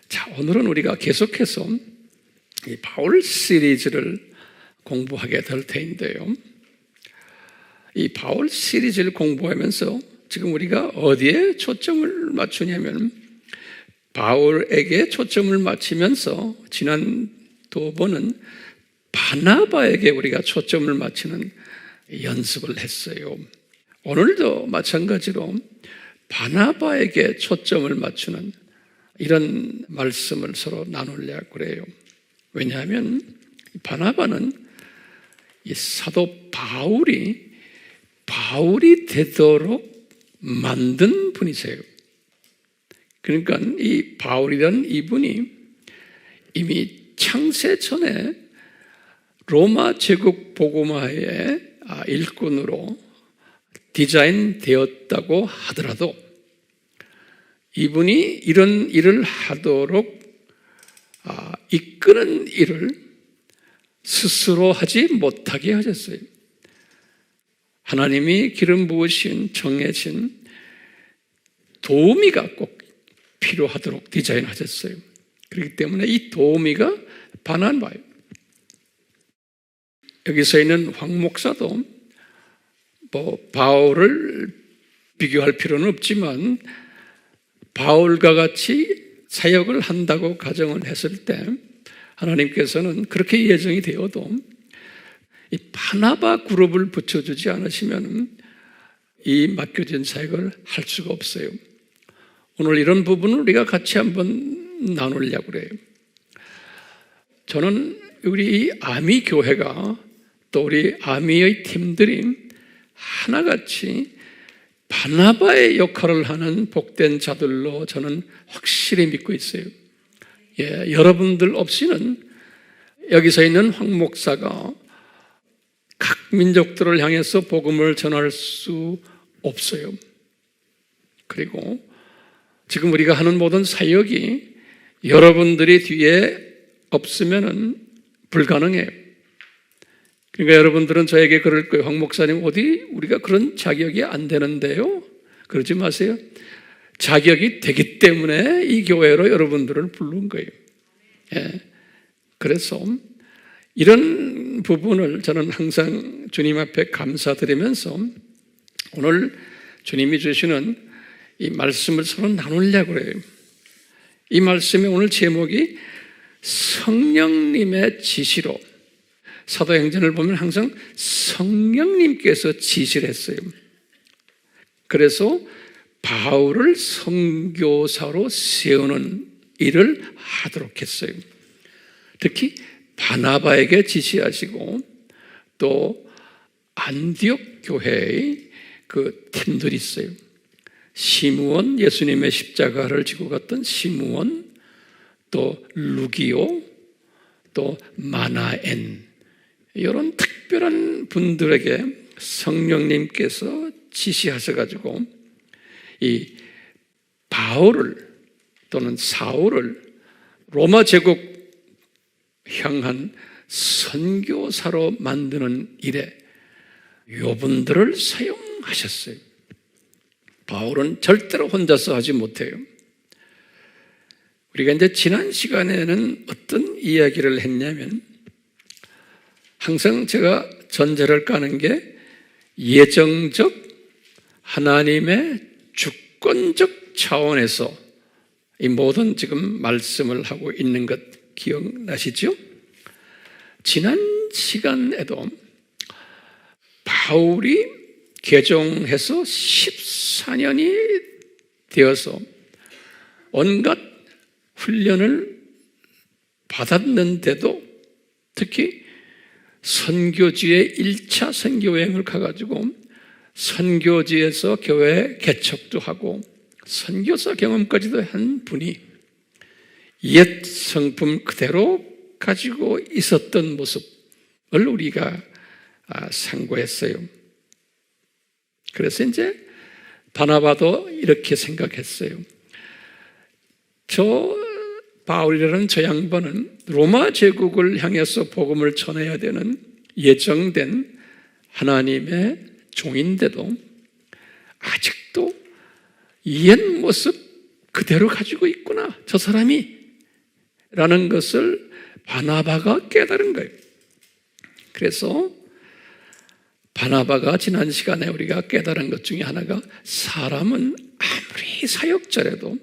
자, 오늘은 우리가 계속해서 이 바울 시리즈를 공부하게 될 텐데요. 이 바울 시리즈를 공부하면서 지금 우리가 어디에 초점을 맞추냐면 바울에게 초점을 맞추면서 지난 두 번은 바나바에게 우리가 초점을 맞추는 연습을 했어요. 오늘도 마찬가지로 바나바에게 초점을 맞추는 이런 말씀을 서로 나누려고 그래요. 왜냐하면 바나바는 이 사도 바울이 되도록 만든 분이세요. 그러니까 이 바울이라는 이분이 이미 창세 전에 로마 제국 복음화의 일꾼으로 디자인되었다고 하더라도 이분이 이런 일을 하도록 이끄는 일을 스스로 하지 못하게 하셨어요. 하나님이 기름 부으신 정해진 도우미가 꼭 필요하도록 디자인하셨어요. 그렇기 때문에 이 도우미가 바나바예요. 여기서 있는 황 목사도 바울을 비교할 필요는 없지만 바울과 같이 사역을 한다고 가정을 했을 때 하나님께서는 그렇게 예정이 되어도 이 바나바 그룹을 붙여주지 않으시면 이 맡겨진 사역을 할 수가 없어요. 오늘 이런 부분을 우리가 같이 한번 나누려고 그래요. 저는 우리 아미 교회가 또 우리 아미의 팀들이 하나같이 바나바의 역할을 하는 복된 자들로 저는 확실히 믿고 있어요. 여러분들 없이는 여기서 있는 황 목사가 각 민족들을 향해서 복음을 전할 수 없어요. 그리고 지금 우리가 하는 모든 사역이 여러분들이 뒤에 없으면 불가능해요. 그러니까 여러분들은 저에게 그럴 거예요. 황 목사님, 어디 우리가 그런 자격이 안 되는데요? 그러지 마세요. 자격이 되기 때문에 이 교회로 여러분들을 부른 거예요. 그래서 이런 부분을 저는 항상 주님 앞에 감사드리면서 오늘 주님이 주시는 이 말씀을 서로 나누려고 그래요. 이 말씀의 오늘 제목이 성령님의 지시로, 사도행전을 보면 항상 성령님께서 지시를 했어요. 그래서 바울을 선교사로 세우는 일을 하도록 했어요. 특히 바나바에게 지시하시고 또 안디옥 교회의 그 팀들이 있어요. 시므온, 예수님의 십자가를 지고 갔던 시므온, 또 루기오, 또 마나엔, 이런 특별한 분들에게 성령님께서 지시하셔가지고 이 바울을 또는 사울을 로마 제국 향한 선교사로 만드는 일에 요분들을 사용하셨어요. 바울은 절대로 혼자서 하지 못해요. 우리가 이제 지난 시간에는 어떤 이야기를 했냐면 항상 제가 전제를 까는 게 예정적 하나님의 주권적 차원에서 이 모든 지금 말씀을 하고 있는 것 기억나시죠? 지난 시간에도 바울이 개종해서 14년이 되어서 온갖 훈련을 받았는데도 특히 선교지에 1차 선교여행을 가가지고 선교지에서 교회 개척도 하고 선교사 경험까지도 한 분이 옛 성품 그대로 가지고 있었던 모습을 우리가 상고했어요. 그래서 이제 바나바도 이렇게 생각했어요. 저 바울이라는 저 양반은 로마 제국을 향해서 복음을 전해야 되는 예정된 하나님의 종인데도 아직도 옛 모습 그대로 가지고 있구나. 저 사람이 라는 것을 바나바가 깨달은 거예요. 그래서 바나바가 지난 시간에 우리가 깨달은 것 중에 하나가 사람은 아무리 사역자라도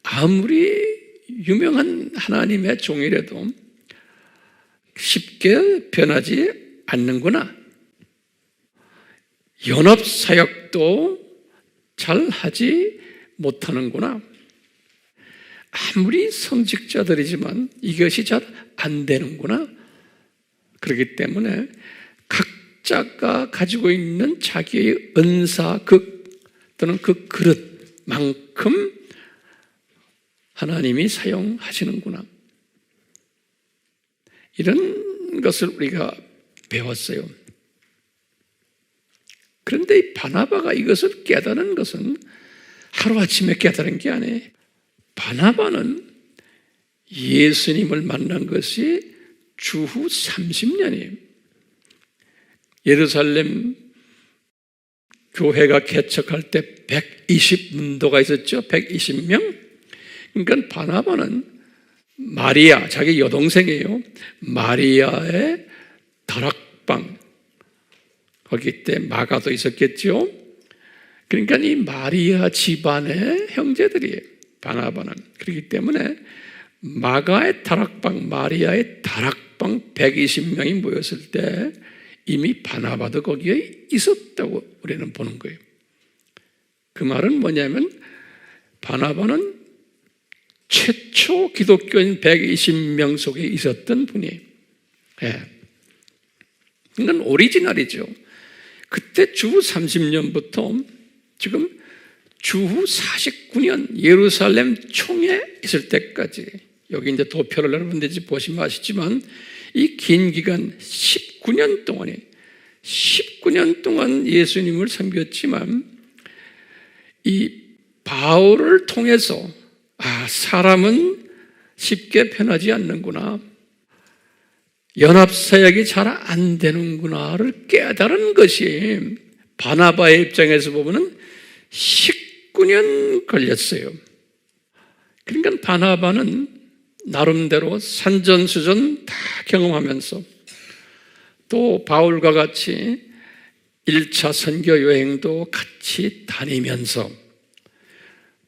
아무리 유명한 하나님의 종이라도 쉽게 변하지 않는구나. 연합사역도 잘 하지 못하는구나. 아무리 성직자들이지만 이것이 잘 안 되는구나. 그렇기 때문에 각자가 가지고 있는 자기의 은사극 또는 그 그릇만큼 하나님이 사용하시는구나. 이런 것을 우리가 배웠어요. 그런데 이 바나바가 이것을 깨달은 것은 하루아침에 깨달은 게 아니에요. 바나바는 예수님을 만난 것이 주후 30년이에요. 예루살렘 교회가 개척할 때 120문도가 있었죠. 120명. 그러니까 바나바는 마리아, 자기 여동생이에요. 마리아의 다락방, 거기 때 마가도 있었겠죠. 그러니까 이 마리아 집안의 형제들이에요, 바나바는. 그렇기 때문에 마가의 다락방, 마리아의 다락방 120명이 모였을 때 이미 바나바도 거기에 있었다고 우리는 보는 거예요. 그 말은 뭐냐면 바나바는 최초 기독교인 120명 속에 있었던 분이에요. 예. 이건 오리지널이죠. 그때 주후 30년부터 지금 주후 49년 예루살렘 총회 있을 때까지, 여기 이제 도표를 여러분들이 보시면 아시지만 이 긴 기간 19년 동안 예수님을 섬겼지만 이 바울을 통해서 사람은 쉽게 변하지 않는구나, 연합사역이 잘 안 되는구나를 깨달은 것이 바나바의 입장에서 보면 19년 걸렸어요. 그러니까 바나바는 나름대로 산전수전 다 경험하면서 또 바울과 같이 1차 선교 여행도 같이 다니면서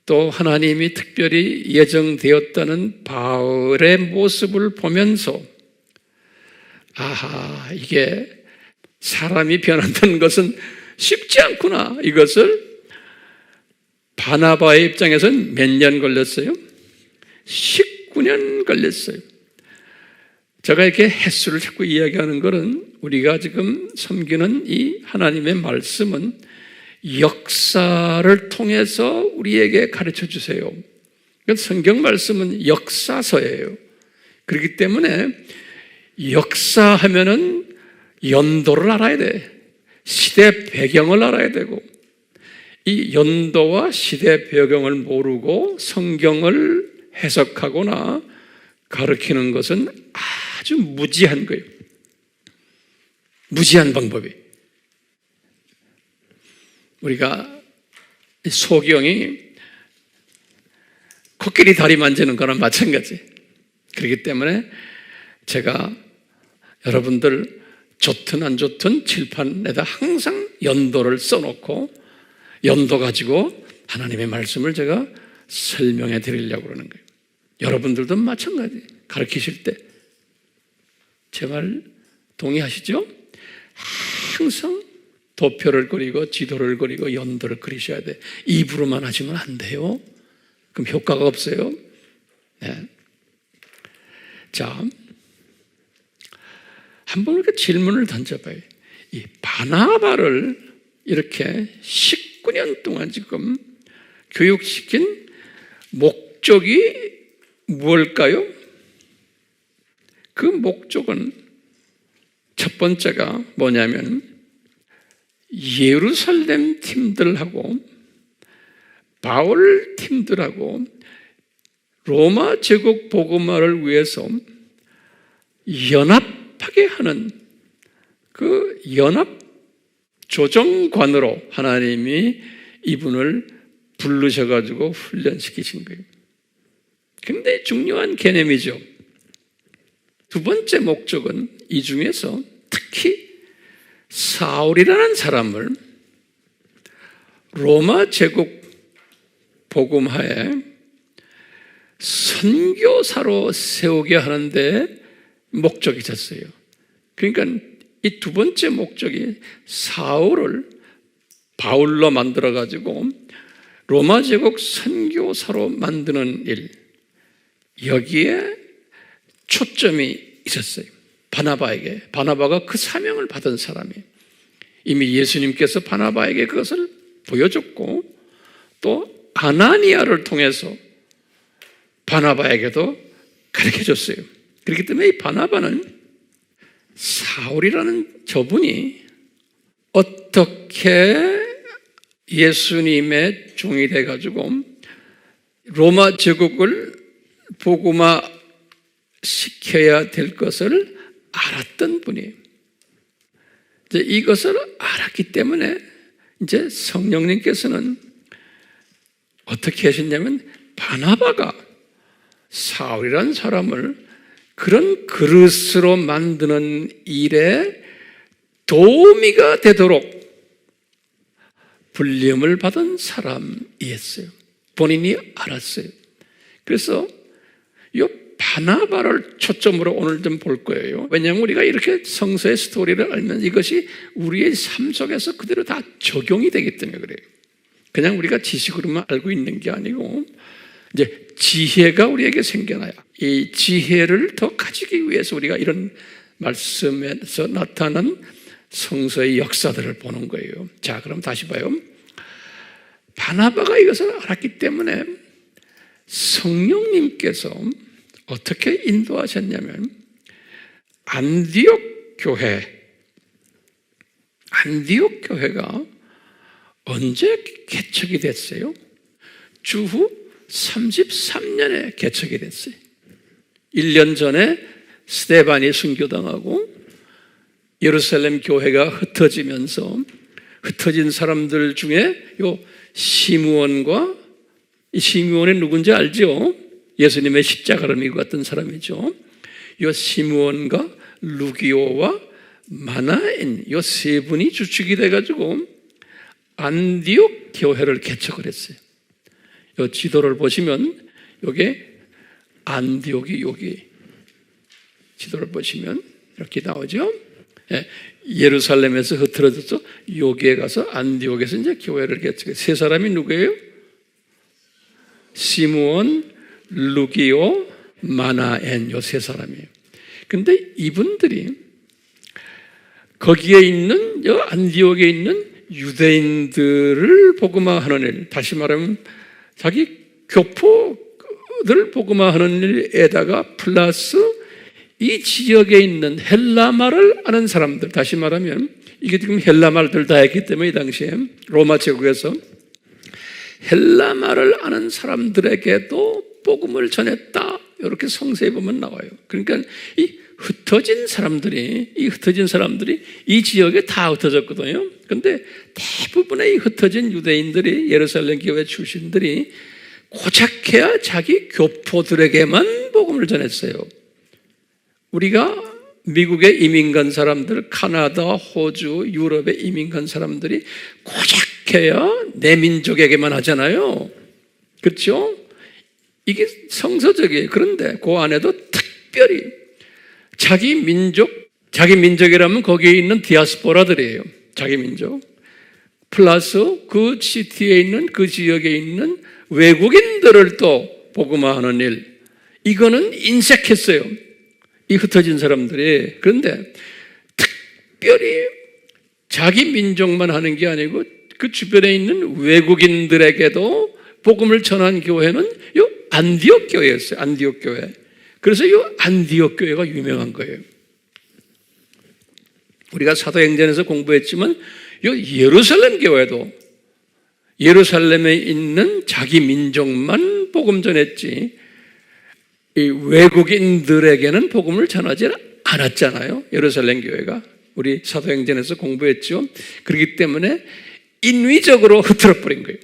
또 하나님이 특별히 예정되었다는 바울의 모습을 보면서 이게 사람이 변한다는 것은 쉽지 않구나. 이것을 바나바의 입장에서는 몇 년 걸렸어요? 19년 걸렸어요. 제가 이렇게 횟수를 자꾸 이야기하는 것은 우리가 지금 섬기는 이 하나님의 말씀은 역사를 통해서 우리에게 가르쳐 주세요. 성경 말씀은 역사서예요. 그렇기 때문에 역사하면은 연도를 알아야 돼. 시대 배경을 알아야 되고, 이 연도와 시대 배경을 모르고 성경을 해석하거나 가르치는 것은 아주 무지한 거예요. 무지한 방법이. 우리가 소경이 코끼리 다리 만지는 거랑 마찬가지. 그렇기 때문에 제가 여러분들 좋든 안 좋든 칠판에다 항상 연도를 써놓고 연도 가지고 하나님의 말씀을 제가 설명해 드리려고 그러는 거예요. 여러분들도 마찬가지. 가르치실 때 제 말 동의하시죠? 항상 도표를 그리고 지도를 그리고 연도를 그리셔야 돼. 입으로만 하시면 안 돼요. 그럼 효과가 없어요. 네. 자, 한번 이렇게 질문을 던져봐요. 이 바나바를 이렇게 19년 동안 지금 교육시킨 목적이 무엇일까요? 그 목적은 첫 번째가 뭐냐면 예루살렘 팀들하고 바울 팀들하고 로마 제국 복음화를 위해서 연합하게 하는 그 연합 조정관으로 하나님이 이분을 부르셔가지고 훈련시키신 거예요. 굉장히 중요한 개념이죠. 두 번째 목적은 이 중에서 특히 사울이라는 사람을 로마 제국 복음화에 선교사로 세우게 하는데 목적이 있었어요. 그러니까 이 두 번째 목적이 사울을 바울로 만들어가지고 로마 제국 선교사로 만드는 일, 여기에 초점이 있었어요. 바나바가 그 사명을 받은 사람이 이미 예수님께서 바나바에게 그것을 보여줬고 또 아나니아를 통해서 바나바에게도 가르쳐줬어요. 그렇기 때문에 이 바나바는 사울이라는 저분이 어떻게 예수님의 종이 돼가지고 로마 제국을 복음화 시켜야 될 것을 알았던 분이에요. 이제 이것을 알았기 때문에 이제 성령님께서는 어떻게 하셨냐면 바나바가 사울이라는 사람을 그런 그릇으로 만드는 일에 도우미가 되도록 불림을 받은 사람이었어요. 본인이 알았어요. 그래서 이 바나바를 초점으로 오늘 좀 볼 거예요. 왜냐하면 우리가 이렇게 성서의 스토리를 알면 이것이 우리의 삶 속에서 그대로 다 적용이 되기 때문에 그래요. 그냥 우리가 지식으로만 알고 있는 게 아니고 이제 지혜가 우리에게 생겨나요. 이 지혜를 더 가지기 위해서 우리가 이런 말씀에서 나타난 성서의 역사들을 보는 거예요. 자, 그럼 다시 봐요. 바나바가 이것을 알았기 때문에 성령님께서 어떻게 인도하셨냐면 안디옥 교회가 언제 개척이 됐어요? 주후 33년에 개척이 됐어요. 1년 전에 스데반이 순교당하고 예루살렘 교회가 흩어지면서 ht어진 사람들 중에 요 시므온과, 이 시므온이 누군지 알죠? 예수님의 십자가를 미고 갔던 사람이죠. 요 시므온과 루기오와 마나엔 요 세 분이 주축이 돼가지고 안디옥 교회를 개척을 했어요. 요 지도를 보시면 요게 안디옥이 여기 지도를 보시면 이렇게 나오죠. 예루살렘에서 흩어져서 여기에 가서 안디옥에서 이제 교회를 개척해. 세 사람이 누구예요? 시므온, 루기오, 마나엔 요 세 사람이에요. 근데 이분들이 거기에 있는 요 안디옥에 있는 유대인들을 복음화하는 일, 다시 말하면 자기 교포들 복음화하는 일에다가 플러스 이 지역에 있는 헬라말을 아는 사람들, 다시 말하면 이게 지금 헬라말들 다 했기 때문에 이 당시에 로마 제국에서 헬라말을 아는 사람들에게도 복음을 전했다. 이렇게 성서에 보면 나와요. 그러니까 이 흩어진 사람들이 이 지역에 다 흩어졌거든요. 근데 대부분의 이 흩어진 유대인들이 예루살렘 교회 출신들이 고작해야 자기 교포들에게만 복음을 전했어요. 우리가 미국에 이민 간 사람들, 카나다, 호주, 유럽에 이민 간 사람들이 고작해야 내 민족에게만 하잖아요. 그렇죠? 이게 성서적이에요. 그런데 그 안에도 특별히 자기 민족이라면 거기에 있는 디아스포라들이에요. 자기 민족. 플러스 그 시티에 있는, 그 지역에 있는 외국인들을 또 복음화하는 일. 이거는 인색했어요. 이 흩어진 사람들이. 그런데 특별히 자기 민족만 하는 게 아니고 그 주변에 있는 외국인들에게도 복음을 전한 교회는 이 안디옥 교회였어요. 안디옥 교회. 그래서 이 안디옥 교회가 유명한 거예요. 우리가 사도행전에서 공부했지만 이 예루살렘 교회도 예루살렘에 있는 자기 민족만 복음 전했지 이 외국인들에게는 복음을 전하지 않았잖아요. 예루살렘 교회가. 우리 사도행전에서 공부했죠. 그렇기 때문에 인위적으로 흐트러 버린 거예요.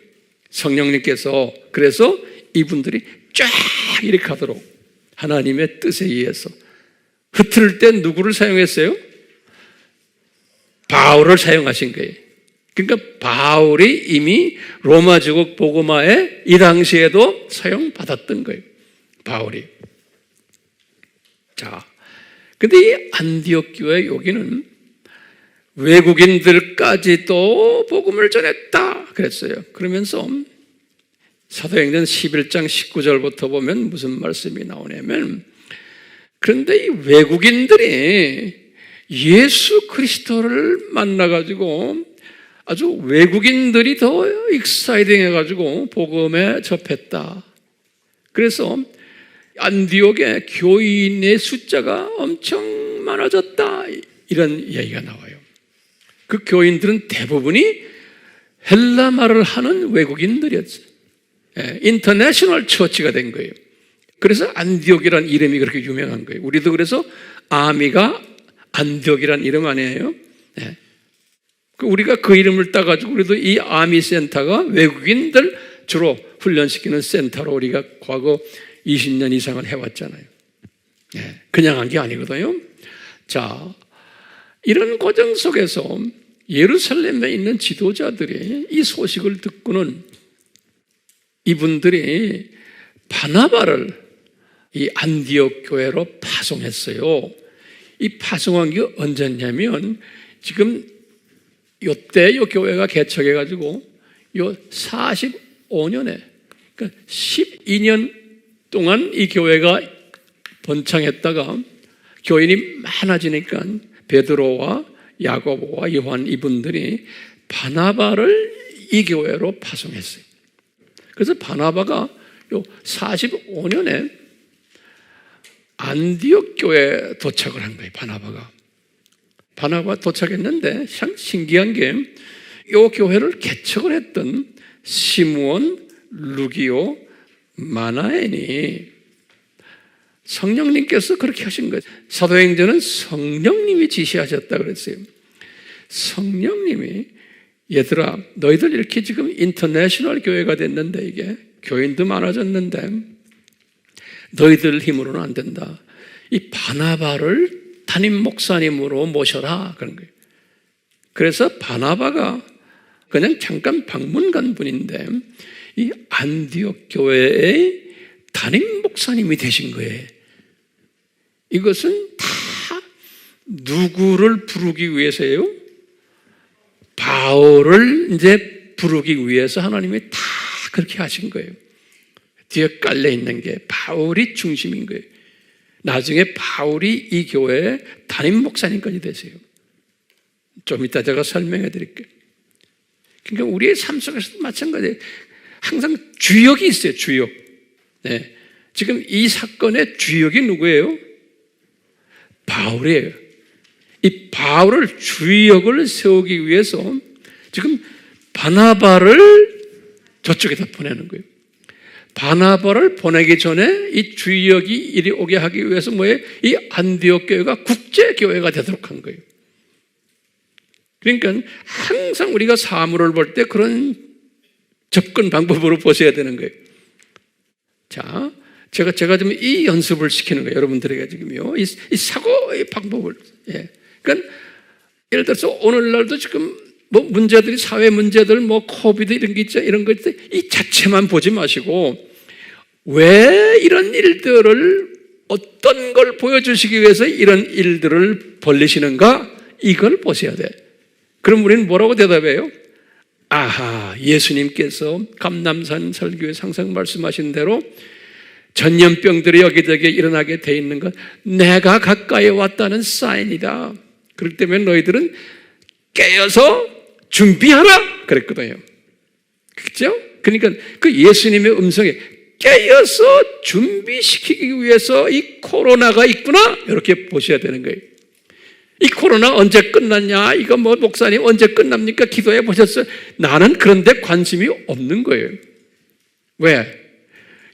성령님께서. 그래서 이분들이 쫙 이렇게 하도록 하나님의 뜻에 의해서 흩을 때 누구를 사용했어요? 바울을 사용하신 거예요. 그러니까 바울이 이미 로마 제국 복음화에 이 당시에도 사용받았던 거예요. 바울이. 자, 근데 이 안디옥 교회 여기는 외국인들까지도 복음을 전했다 그랬어요. 그러면서 사도행전 11장 19절부터 보면 무슨 말씀이 나오냐면, 그런데 이 외국인들이 예수 그리스도를 만나가지고 아주 외국인들이 더 익사이딩 해가지고 복음에 접했다. 그래서 안디옥의 교인의 숫자가 엄청 많아졌다, 이런 이야기가 나와요. 그 교인들은 대부분이 헬라 말을 하는 외국인들이었어요. 인터내셔널 처치가 된 거예요. 그래서 안디옥이라는 이름이 그렇게 유명한 거예요. 우리도 그래서 아미가 안디옥이라는 이름 아니에요? 네. 우리가 그 이름을 따가지고 우리도 이 아미 센터가 외국인들 주로 훈련시키는 센터로 우리가 과거 20년 이상을 해왔잖아요. 네. 그냥 한 게 아니거든요. 자, 이런 과정 속에서 예루살렘에 있는 지도자들이 이 소식을 듣고는 이분들이 바나바를 이 안디옥 교회로 파송했어요. 이 파송한 게 언제냐면 지금 요때 요 교회가 개척해가지고 요 45년에, 그러니까 12년 동안 이 교회가 번창했다가 교인이 많아지니까 베드로와 야고보와 요한 이분들이 바나바를 이 교회로 파송했어요. 그래서 바나바가 요 45년에 안디옥 교회에 도착을 한 거예요. 바나바가 도착했는데 참 신기한 게 요 교회를 개척을 했던 시므온, 루기오, 마나엔이 성령님께서 그렇게 하신 거예요. 사도행전은 성령님이 지시하셨다 그랬어요. 성령님이, 얘들아 너희들 이렇게 지금 인터내셔널 교회가 됐는데, 이게 교인도 많아졌는데 너희들 힘으로는 안 된다. 이 바나바를 담임 목사님으로 모셔라, 그런 거예요. 그래서 바나바가 그냥 잠깐 방문 간 분인데 이 안디옥 교회의 담임 목사님이 되신 거예요. 이것은 다 누구를 부르기 위해서예요? 바울을 이제 부르기 위해서 하나님이 다 그렇게 하신 거예요. 뒤에 깔려 있는 게 바울이 중심인 거예요. 나중에 바울이 이 교회의 담임 목사님까지 되세요. 좀 이따 제가 설명해 드릴게요. 그러니까 우리의 삶 속에서도 마찬가지예요. 항상 주역이 있어요, 주역. 네. 지금 이 사건의 주역이 누구예요? 바울이에요. 이 바울을 주역을 세우기 위해서 지금 바나바를 저쪽에다 보내는 거예요. 바나바를 보내기 전에 이 주역이 이리 오게 하기 위해서 뭐예요? 이 안디옥 교회가 국제교회가 되도록 한 거예요. 그러니까 항상 우리가 사물을 볼 때 그런 접근 방법으로 보셔야 되는 거예요. 자, 제가 지금 이 연습을 시키는 거예요. 여러분들에게 지금요. 이 사고의 방법을. 예. 그러니까 예를 들어서 오늘날도 지금 뭐 문제들이, 사회 문제들, 뭐 코비드 이런 게 있죠. 이런 것들 이 자체만 보지 마시고 왜 이런 일들을, 어떤 걸 보여주시기 위해서 이런 일들을 벌리시는가, 이걸 보셔야 돼. 그럼 우리는 뭐라고 대답해요? 아하, 예수님께서 감람산 설교에 항상 말씀하신 대로 전염병들이 여기저기 일어나게 돼 있는 것, 내가 가까이 왔다는 사인이다. 그렇기 때문에 너희들은 깨어서 준비하라 그랬거든요. 그렇죠? 그러니까 그 예수님의 음성에 깨어서 준비시키기 위해서 이 코로나가 있구나, 이렇게 보셔야 되는 거예요. 이 코로나 언제 끝났냐, 이거 뭐 목사님 언제 끝납니까, 기도해 보셨어요? 나는 그런데 관심이 없는 거예요. 왜?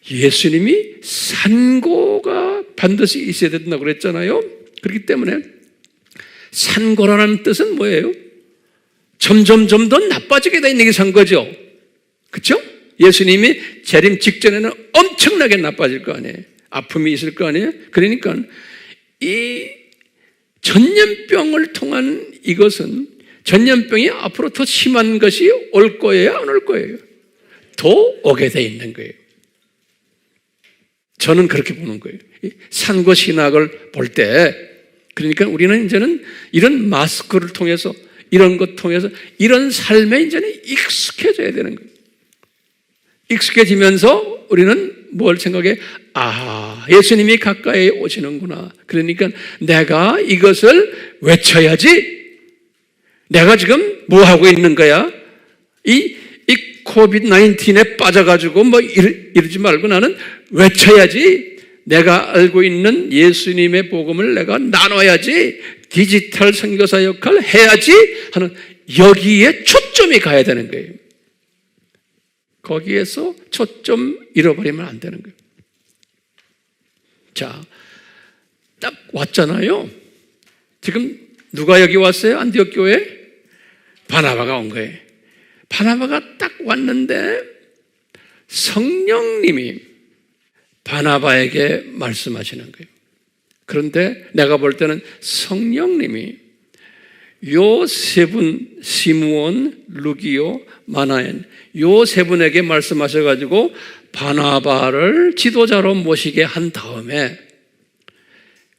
예수님이 산고가 반드시 있어야 된다고 그랬잖아요. 그렇기 때문에 산고라는 뜻은 뭐예요? 점점 더 나빠지게 되는 게 산거죠. 그렇죠? 예수님이 재림 직전에는 엄청나게 나빠질 거 아니에요. 아픔이 있을 거 아니에요. 그러니까 이 전염병을 통한 이것은 전염병이 앞으로 더 심한 것이 올 거예요, 안 올 거예요? 더 오게 돼 있는 거예요. 저는 그렇게 보는 거예요. 산고신학을 볼 때, 그러니까 우리는 이제는 이런 마스크를 통해서, 이런 것 통해서, 이런 삶에 이제는 익숙해져야 되는 거예요. 익숙해지면서 우리는 뭘 생각해? 아, 예수님이 가까이 오시는구나. 그러니까 내가 이것을 외쳐야지. 내가 지금 뭐 하고 있는 거야? 이 코비드-19에 빠져가지고 뭐 이러지 말고 나는 외쳐야지. 내가 알고 있는 예수님의 복음을 내가 나눠야지. 디지털 선교사 역할을 해야지 하는 여기에 초점이 가야 되는 거예요. 거기에서 초점 잃어버리면 안 되는 거예요. 자, 딱 왔잖아요. 지금 누가 여기 왔어요? 안디옥 교회? 바나바가 온 거예요. 바나바가 딱 왔는데 성령님이 바나바에게 말씀하시는 거예요. 그런데 내가 볼 때는 성령님이 요 세 분, 시므온, 루기오, 마나엔, 요 세 분에게 말씀하셔가지고 바나바를 지도자로 모시게 한 다음에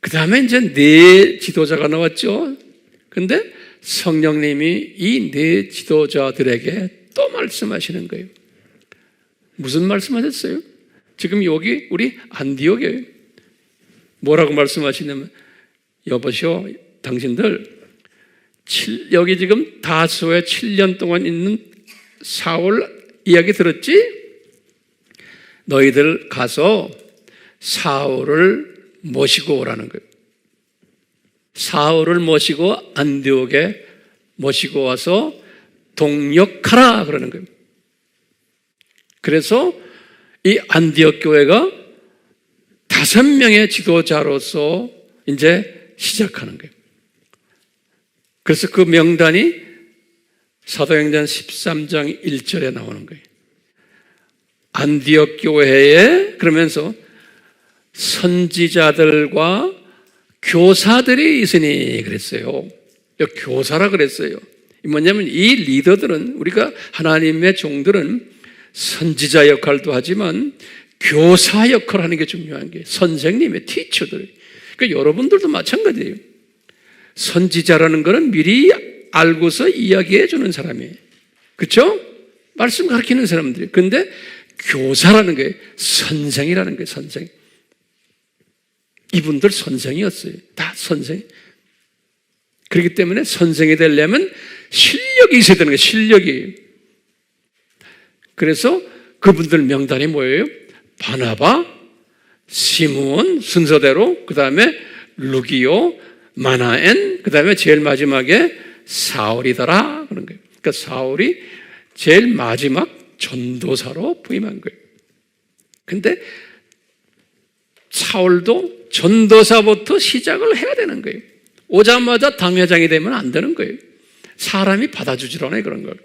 그 다음에 이제 네 지도자가 나왔죠. 근데 성령님이 이 네 지도자들에게 또 말씀하시는 거예요. 무슨 말씀하셨어요? 지금 여기 우리 안디옥에 뭐라고 말씀하시냐면, 여보시오, 당신들 여기 지금 다소에 7년 동안 있는 사울 이야기 들었지? 너희들 가서 사울을 모시고 오라는 거예요. 사울을 모시고 안디옥에 모시고 와서 동역하라 그러는 거예요. 그래서 이 안디옥 교회가 5명의 지도자로서 이제 시작하는 거예요. 그래서 그 명단이 사도행전 13장 1절에 나오는 거예요. 안디옥 교회에 그러면서 선지자들과 교사들이 있으니 그랬어요. 교사라 그랬어요. 뭐냐면 이 리더들은, 우리가 하나님의 종들은 선지자 역할도 하지만 교사 역할을 하는 게 중요한 게 선생님의 티처들. 그러니까 여러분들도 마찬가지예요. 선지자라는 것은 미리 알고서 이야기해 주는 사람이에요. 그렇죠? 말씀 가르치는 사람들이. 근데 교사라는 게 선생이라는 게 선생. 이분들 선생이었어요. 다 선생. 그렇기 때문에 선생이 되려면 실력이 있어야 되는 거예요. 실력이. 그래서 그분들 명단이 뭐예요? 바나바, 시므온 순서대로, 그 다음에 루기오, 마나엔, 그 다음에 제일 마지막에 사울이더라 그런 거예요. 그러니까 사울이 제일 마지막 전도사로 부임한 거예요. 근데 사울도 전도사부터 시작을 해야 되는 거예요. 오자마자 당회장이 되면 안 되는 거예요. 사람이 받아주질 않아요, 그런 걸.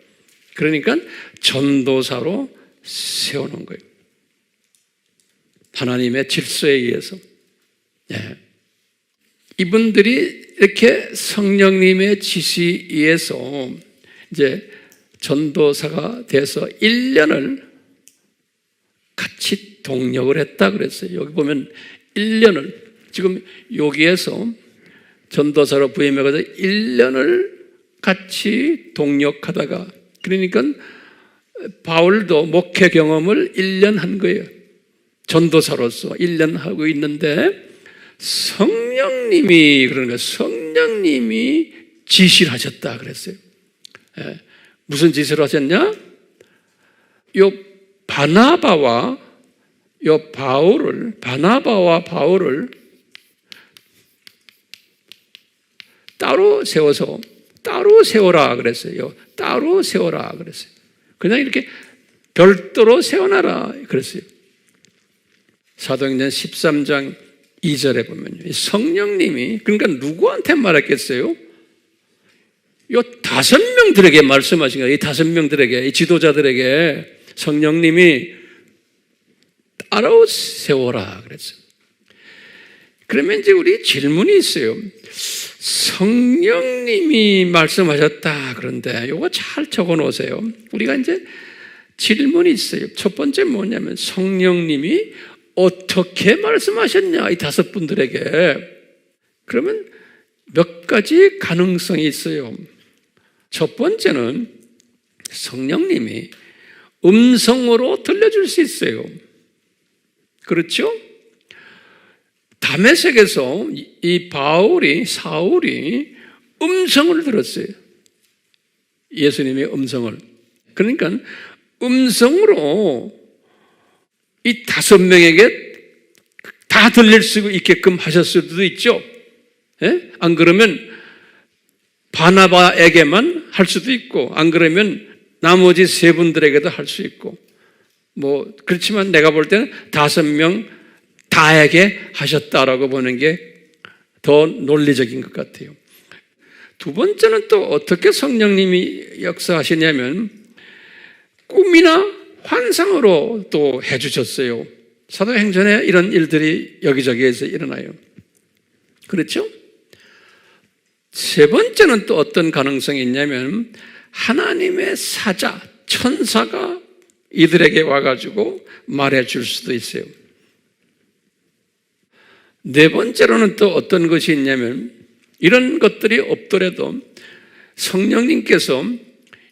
그러니까 전도사로 세우는 거예요. 하나님의 질서에 의해서. 네. 이분들이 이렇게 성령님의 지시에 의해서 이제 전도사가 돼서 1년을 같이 동역을 했다 그랬어요. 여기 보면 1년을, 지금 여기에서 전도사로 부임해가지고 1년을 같이 동역하다가, 그러니까 바울도 목회 경험을 1년 한 거예요. 전도사로서 1년 하고 있는데 성령님이, 그러니까 성령님이 지시를 하셨다 그랬어요. 예. 무슨 지시를 하셨냐? 요 바나바와 바울을 따로 세워라 그랬어요. 따로 세워라 그랬어요. 그냥 이렇게 별도로 세워놔라 그랬어요. 사도행전 13장 2절에 보면요, 성령님이, 그러니까 누구한테 말했겠어요? 요 5명들에게 말씀하신 거예요. 이 5명들에게, 이 지도자들에게 성령님이 따라세워라 그랬어요. 그러면 이제 우리 질문이 있어요. 성령님이 말씀하셨다. 그런데 이거 잘 적어 놓으세요. 우리가 이제 질문이 있어요. 첫 번째 뭐냐면 성령님이 어떻게 말씀하셨냐, 이 다섯 분들에게. 그러면 몇 가지 가능성이 있어요. 첫 번째는 성령님이 음성으로 들려줄 수 있어요. 그렇죠? 다메섹에서 이 사울이 음성을 들었어요. 예수님의 음성을. 그러니까 음성으로 이 다섯 명에게 다 들릴 수 있게끔 하셨을 수도 있죠. 예? 안 그러면 바나바에게만 할 수도 있고, 안 그러면 나머지 세 분들에게도 할 수 있고, 그렇지만 내가 볼 때는 다섯 명 다에게 하셨다라고 보는 게 더 논리적인 것 같아요. 두 번째는 또 어떻게 성령님이 역사하시냐면 꿈이나 환상으로 또 해주셨어요. 사도행전에 이런 일들이 여기저기에서 일어나요. 그렇죠? 세 번째는 또 어떤 가능성이 있냐면 하나님의 사자, 천사가 이들에게 와가지고 말해줄 수도 있어요. 네 번째로는 또 어떤 것이 있냐면 이런 것들이 없더라도 성령님께서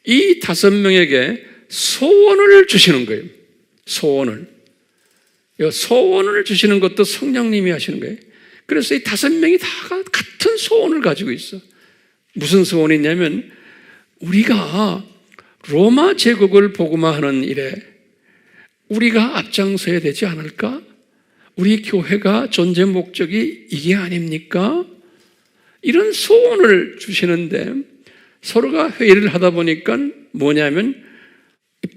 이 다섯 명에게 소원을 주시는 거예요. 소원을 주시는 것도 성령님이 하시는 거예요. 그래서 이 다섯 명이 다 같은 소원을 가지고 있어. 무슨 소원이냐면 우리가 로마 제국을 복음화하는 일에 우리가 앞장서야 되지 않을까? 우리 교회가 존재 목적이 이게 아닙니까? 이런 소원을 주시는데 서로가 회의를 하다 보니까 뭐냐면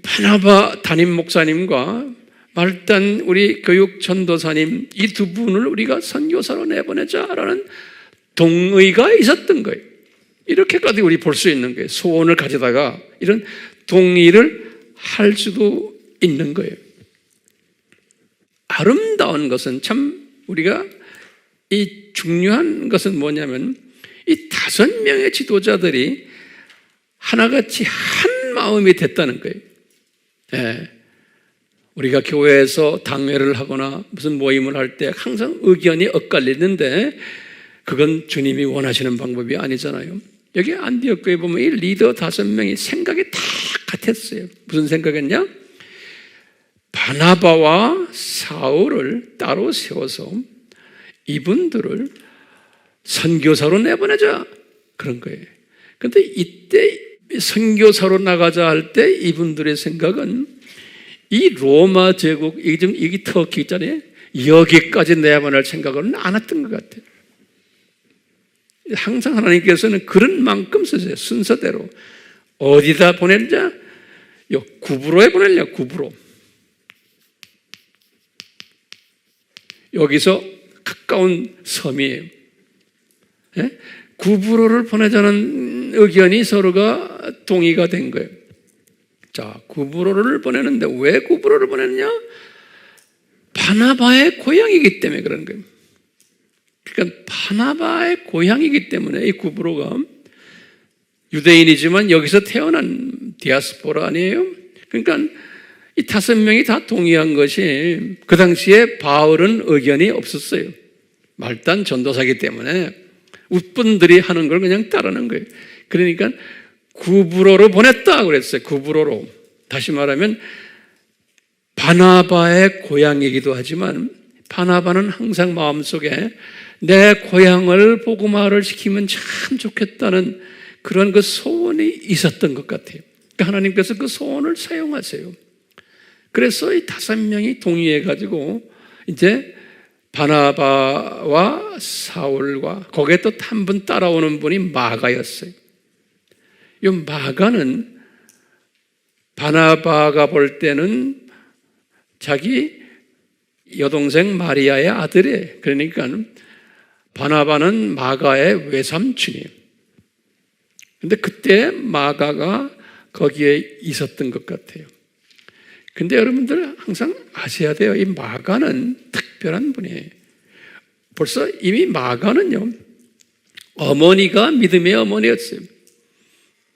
바나바 담임 목사님과 말단 우리 교육 전도사님 이 두 분을 우리가 선교사로 내보내자라는 동의가 있었던 거예요. 이렇게까지 우리 볼 수 있는 거예요. 소원을 가져다가 이런 동의를 할 수도 있는 거예요. 아름다운 것은 참 우리가 이 중요한 것은 뭐냐면 이 다섯 명의 지도자들이 하나같이 한 마음이 됐다는 거예요. 예. 우리가 교회에서 당회를 하거나 무슨 모임을 할 때 항상 의견이 엇갈리는데 그건 주님이 원하시는 방법이 아니잖아요. 여기 안디옥 교회 보면 이 리더 다섯 명이 생각이 다 같았어요. 무슨 생각했냐? 바나바와 사울을 따로 세워서 이분들을 선교사로 내보내자 그런 거예요. 그런데 이때 선교사로 나가자 할 때 이분들의 생각은 이 로마 제국, 이게 터키 있잖아요. 여기까지 내보낼 생각은 안 했던 것 같아요. 항상 하나님께서는 그런 만큼 쓰세요. 순서대로. 어디다 보내냐? 구브로에 보내냐, 구브로. 여기서 가까운 섬이에요. 예? 구브로를 보내자는 의견이 서로가 동의가 된 거예요. 자, 구브로를 보내는데 왜 구브로를 보냈냐? 바나바의 고향이기 때문에 그런 거예요. 그러니까 바나바의 고향이기 때문에 이 구브로가 유대인이지만 여기서 태어난 디아스포라 아니에요? 그러니까 이 다섯 명이 다 동의한 것이 그 당시에 바울은 의견이 없었어요. 말단 전도사이기 때문에 웃분들이 하는 걸 그냥 따르는 거예요. 그러니까 구브로로 보냈다 그랬어요. 구브로로. 다시 말하면 바나바의 고향이기도 하지만 바나바는 항상 마음속에 내 고향을 복음화를 시키면 참 좋겠다는 그런 그 소원이 있었던 것 같아요. 그러니까 하나님께서 그 소원을 사용하세요. 그래서 이 다섯 명이 동의해가지고 이제 바나바와 사울과 거기에 또 한 분 따라오는 분이 마가였어요. 이 마가는 바나바가 볼 때는 자기 여동생 마리아의 아들이에요. 그러니까 바나바는 마가의 외삼촌이에요. 근데 그때 마가가 거기에 있었던 것 같아요. 근데 여러분들 항상 아셔야 돼요. 이 마가는 특별한 분이에요. 벌써 이미 마가는요, 어머니가 믿음의 어머니였어요.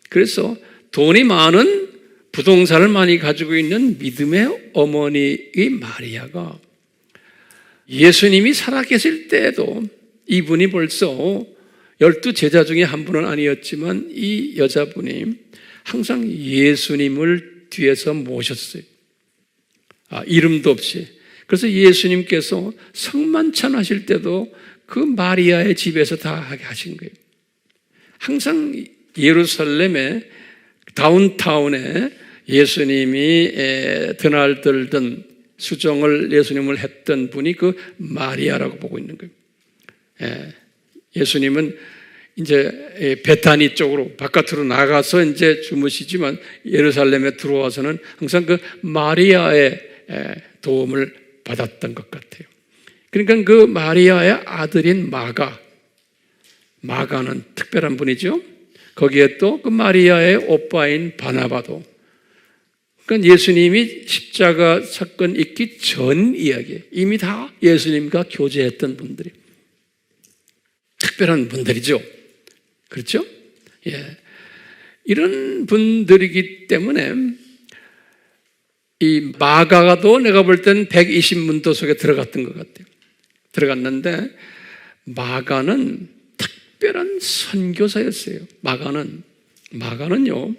그래서 돈이 많은 부동산을 많이 가지고 있는 믿음의 어머니의 마리아가 예수님이 살아계실 때에도 이분이 벌써 12제자 중에 한 분은 아니었지만 이 여자분이 항상 예수님을 뒤에서 모셨어요. 이름도 없이. 그래서 예수님께서 성만찬 하실 때도 그 마리아의 집에서 다 하게 하신 거예요. 항상 예루살렘의 다운타운에 예수님이 드날들던 수종을 예수님을 했던 분이 그 마리아라고 보고 있는 거예요. 예수님은 이제 베타니 쪽으로 바깥으로 나가서 이제 주무시지만 예루살렘에 들어와서는 항상 그 마리아의 도움을 받았던 것 같아요. 그러니까 그 마리아의 아들인 마가는 특별한 분이죠. 거기에 또 그 마리아의 오빠인 바나바도, 그러니까 예수님이 십자가 사건 있기 전 이야기, 이미 다 예수님과 교제했던 분들이 특별한 분들이죠. 그렇죠? 예. 이런 분들이기 때문에 이 마가도 내가 볼 땐 120문도 속에 들어갔던 것 같아요. 들어갔는데 마가는 특별한 선교사였어요. 마가는요,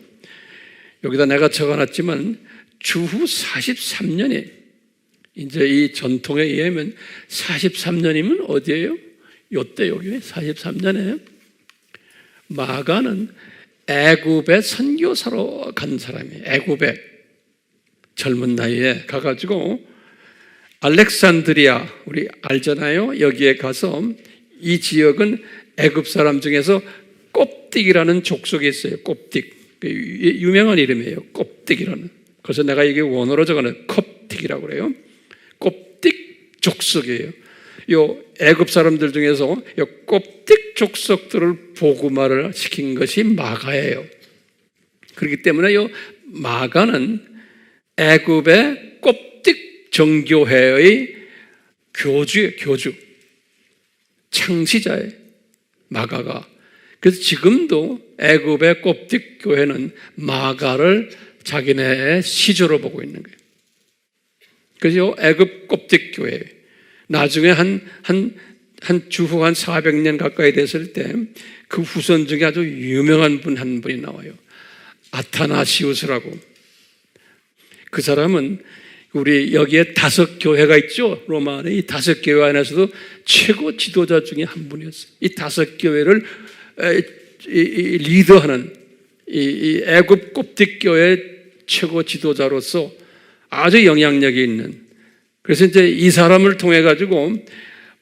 여기다 내가 적어놨지만 주후 43년에, 이제 이 전통에 의하면 43년이면 어디예요? 요때 여기 43년에 마가는 애굽에 선교사로 간 사람이에요. 애굽에 젊은 나이에 가가지고 알렉산드리아, 우리 알잖아요. 여기에 가서 이 지역은 애굽 사람 중에서 꼽딕이라는 족속이 있어요. 꼽딕. 유명한 이름이에요. 꼽딕이라는. 그래서 내가 이게 원어로 적어놓은 컵딕이라고 그래요. 꼽딕 족속이에요. 요 애굽 사람들 중에서 요 꼽딕 족속들을 복음화를 시킨 것이 마가예요. 그렇기 때문에 요 마가는 애굽의 꼽딕 정교회의 교주, 창시자예요. 마가가. 그래서 지금도 애굽의 꼽딕 교회는 마가를 자기네의 시조로 보고 있는 거예요. 그래서 애굽 꼽딕 교회, 나중에 한 주후 한 400년 가까이 됐을 때 그 후손 중에 아주 유명한 분 한 분이 나와요. 아타나시우스라고. 그 사람은 우리 여기에 5교회가 있죠. 로마 안에 이 5교회 안에서도 최고 지도자 중에 한 분이었어요. 이 5교회를 리더하는 이 애굽 꼽딕 교회 최고 지도자로서 아주 영향력이 있는, 그래서 이제 이 사람을 통해 가지고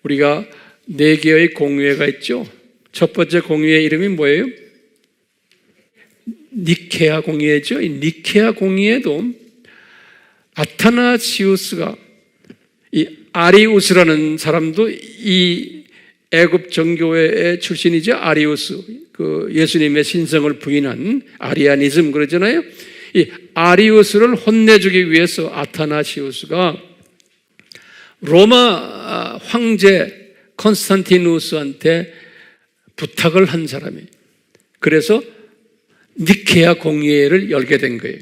우리가 4개의 공회가 있죠. 첫 번째 공회의 이름이 뭐예요? 니케아 공회죠. 이 니케아 공회에도 아타나시우스가, 이 아리우스라는 사람도 이 애굽 정교회의 출신이죠. 아리우스, 그 예수님의 신성을 부인한 아리아니즘 그러잖아요. 이 아리우스를 혼내주기 위해서 아타나시우스가 로마 황제 콘스탄티누스한테 부탁을 한 사람이에요. 그래서 니케아 공회를 열게 된 거예요.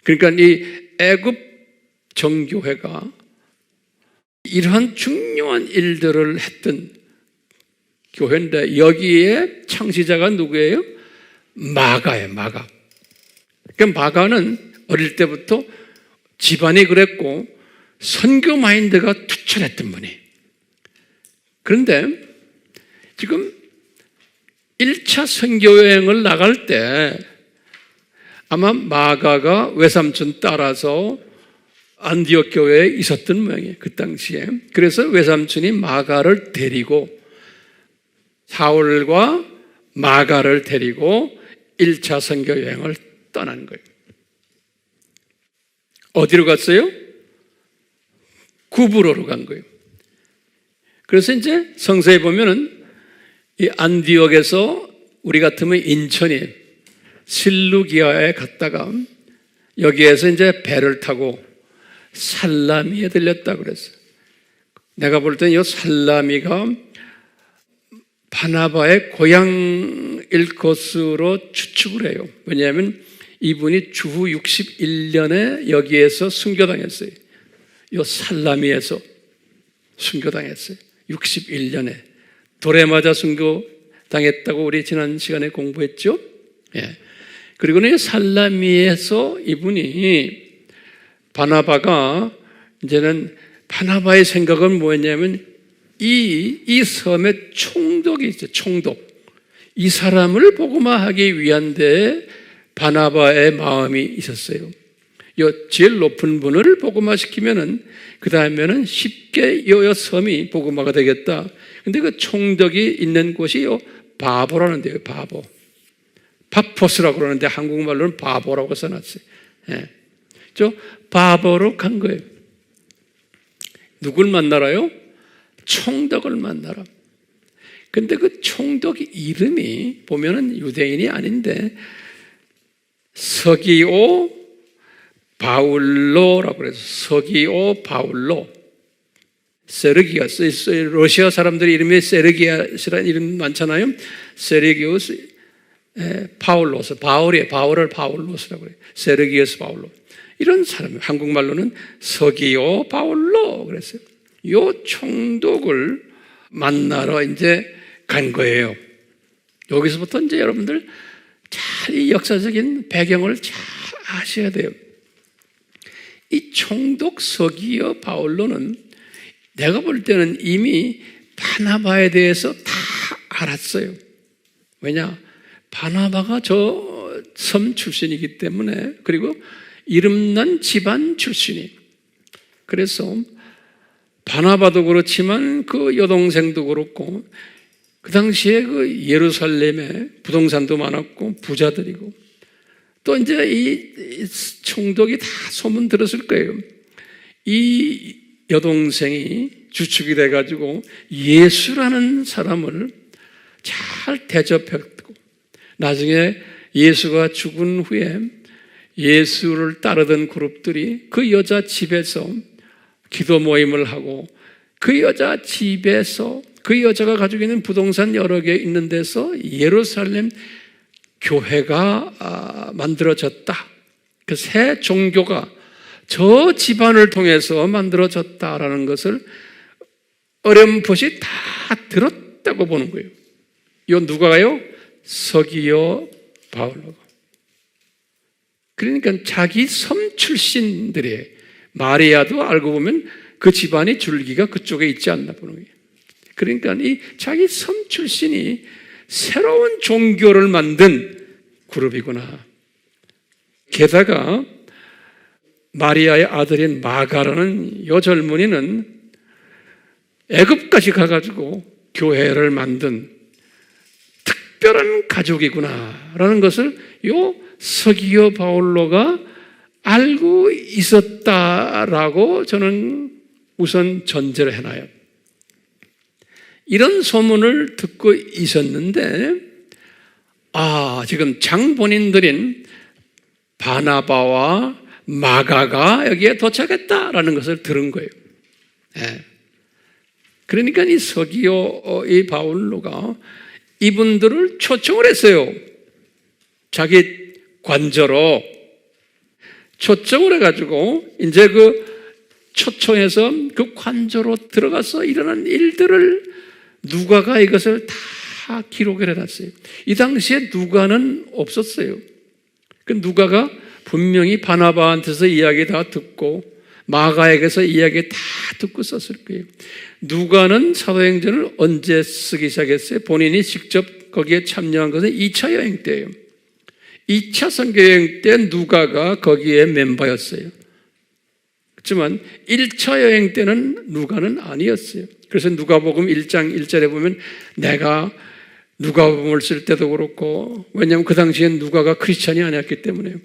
그러니까 이 애굽 정교회가 이러한 중요한 일들을 했던 교회인데 여기에 창시자가 누구예요? 마가예요. 마가. 그러니까 마가는 어릴 때부터 집안이 그랬고 선교 마인드가 투철했던 분이. 그런데 지금 1차 선교 여행을 나갈 때 아마 마가가 외삼촌 따라서 안디옥 교회에 있었던 모양이에요. 그 당시에. 그래서 외삼촌이 마가를 데리고, 사울과 마가를 데리고 1차 선교 여행을 떠난 거예요. 어디로 갔어요? 구브로로 간 거예요. 그래서 이제 성서에 보면은 이 안디옥에서 우리 같으면 인천이 실루기아에 갔다가 여기에서 이제 배를 타고 살라미에 들렸다 그랬어요. 내가 볼 때는 이 살라미가 바나바의 고향일 것으로 추측을 해요. 왜냐하면 이분이 주후 61년에 여기에서 순교당했어요. 이 살라미에서 순교당했어요. 61년에 돌에 맞아 순교당했다고 우리 지난 시간에 공부했죠. 예. 그리고는 살라미에서 이분이 바나바가 이제는 바나바의 생각은 뭐였냐면 이 섬에 총독이 있어요. 총독. 이 사람을 복음화하기 위한 데 바나바의 마음이 있었어요. 이 제일 높은 분을 복음화시키면은 그 다음에는 쉽게 이 섬이 복음화가 되겠다. 근데 그 총독이 있는 곳이 요 바보라는 데요. 바보. 파포스라고 그러는데 한국말로는 바보라고 써놨어요. 예. 저 바보로 간 거예요. 누굴 만나라요? 총독을 만나라. 근데 그 총독 이름이 보면은 유대인이 아닌데 서기오 바울로라고 그래서 서기오 바울로. 세르기아스, 러시아 사람들의 이름이 세르기아스라는 이름 많잖아요. 세르기오스 파울로스, 바울이에요. 바울을 바울로스라고 그래요. 세르기오스 바울로. 이런 사람, 한국말로는 서기오 바울로 그랬어요. 요 총독을 만나러 이제 간 거예요. 여기서부터 이제 여러분들 잘 이 역사적인 배경을 잘 아셔야 돼요. 이 총독 서기오 바울로는 내가 볼 때는 이미 바나바에 대해서 다 알았어요. 왜냐? 바나바가 저 섬 출신이기 때문에, 그리고 이름난 집안 출신이. 그래서 바나바도 그렇지만 그 여동생도 그렇고 그 당시에 그 예루살렘에 부동산도 많았고 부자들이고 또 이제 이 총독이 다 소문 들었을 거예요. 이 여동생이 주축이 돼가지고 예수라는 사람을 잘 대접했고 나중에 예수가 죽은 후에 예수를 따르던 그룹들이 그 여자 집에서 기도 모임을 하고 그 여자 집에서 그 여자가 가지고 있는 부동산 여러 개 있는 데서 예루살렘 교회가 만들어졌다. 그 새 종교가 저 집안을 통해서 만들어졌다라는 것을 어렴풋이 다 들었다고 보는 거예요. 이 누가요? 서기오 바울로가. 그러니까 자기 섬 출신들의 마리아도 알고 보면 그 집안의 줄기가 그쪽에 있지 않나 보는 거예요. 그러니까 이 자기 섬 출신이 새로운 종교를 만든 그룹이구나. 게다가 마리아의 아들인 마가라는 이 젊은이는 애굽까지 가가지고 교회를 만든 특별한 가족이구나라는 것을 요 서기오 바울로가 알고 있었다라고 저는 우선 전제를 해놔요. 이런 소문을 듣고 있었는데 지금 장본인들인 바나바와 마가가 여기에 도착했다라는 것을 들은 거예요. 네. 그러니까 이 서기오 이 바울로가 이분들을 초청을 했어요. 자기 관저로 초청을 해가지고 이제 그 초청해서 그 관저로 들어가서 일어난 일들을 누가가 이것을 다 기록을 해놨어요. 이 당시에 누가는 없었어요. 그 누가가 분명히 바나바한테서 이야기 다 듣고 마가에게서 이야기 다 듣고 썼을 거예요. 누가는 사도행전을 언제 쓰기 시작했어요? 본인이 직접 거기에 참여한 것은 2차 여행 때예요. 2차 선교여행 때 누가가 거기에 멤버였어요. 그렇지만 1차 여행 때는 누가는 아니었어요. 그래서 누가복음 1장 1절에 보면 내가 누가복음을 쓸 때도 그렇고, 왜냐하면 그 당시엔 누가가 크리스찬이 아니었기 때문에,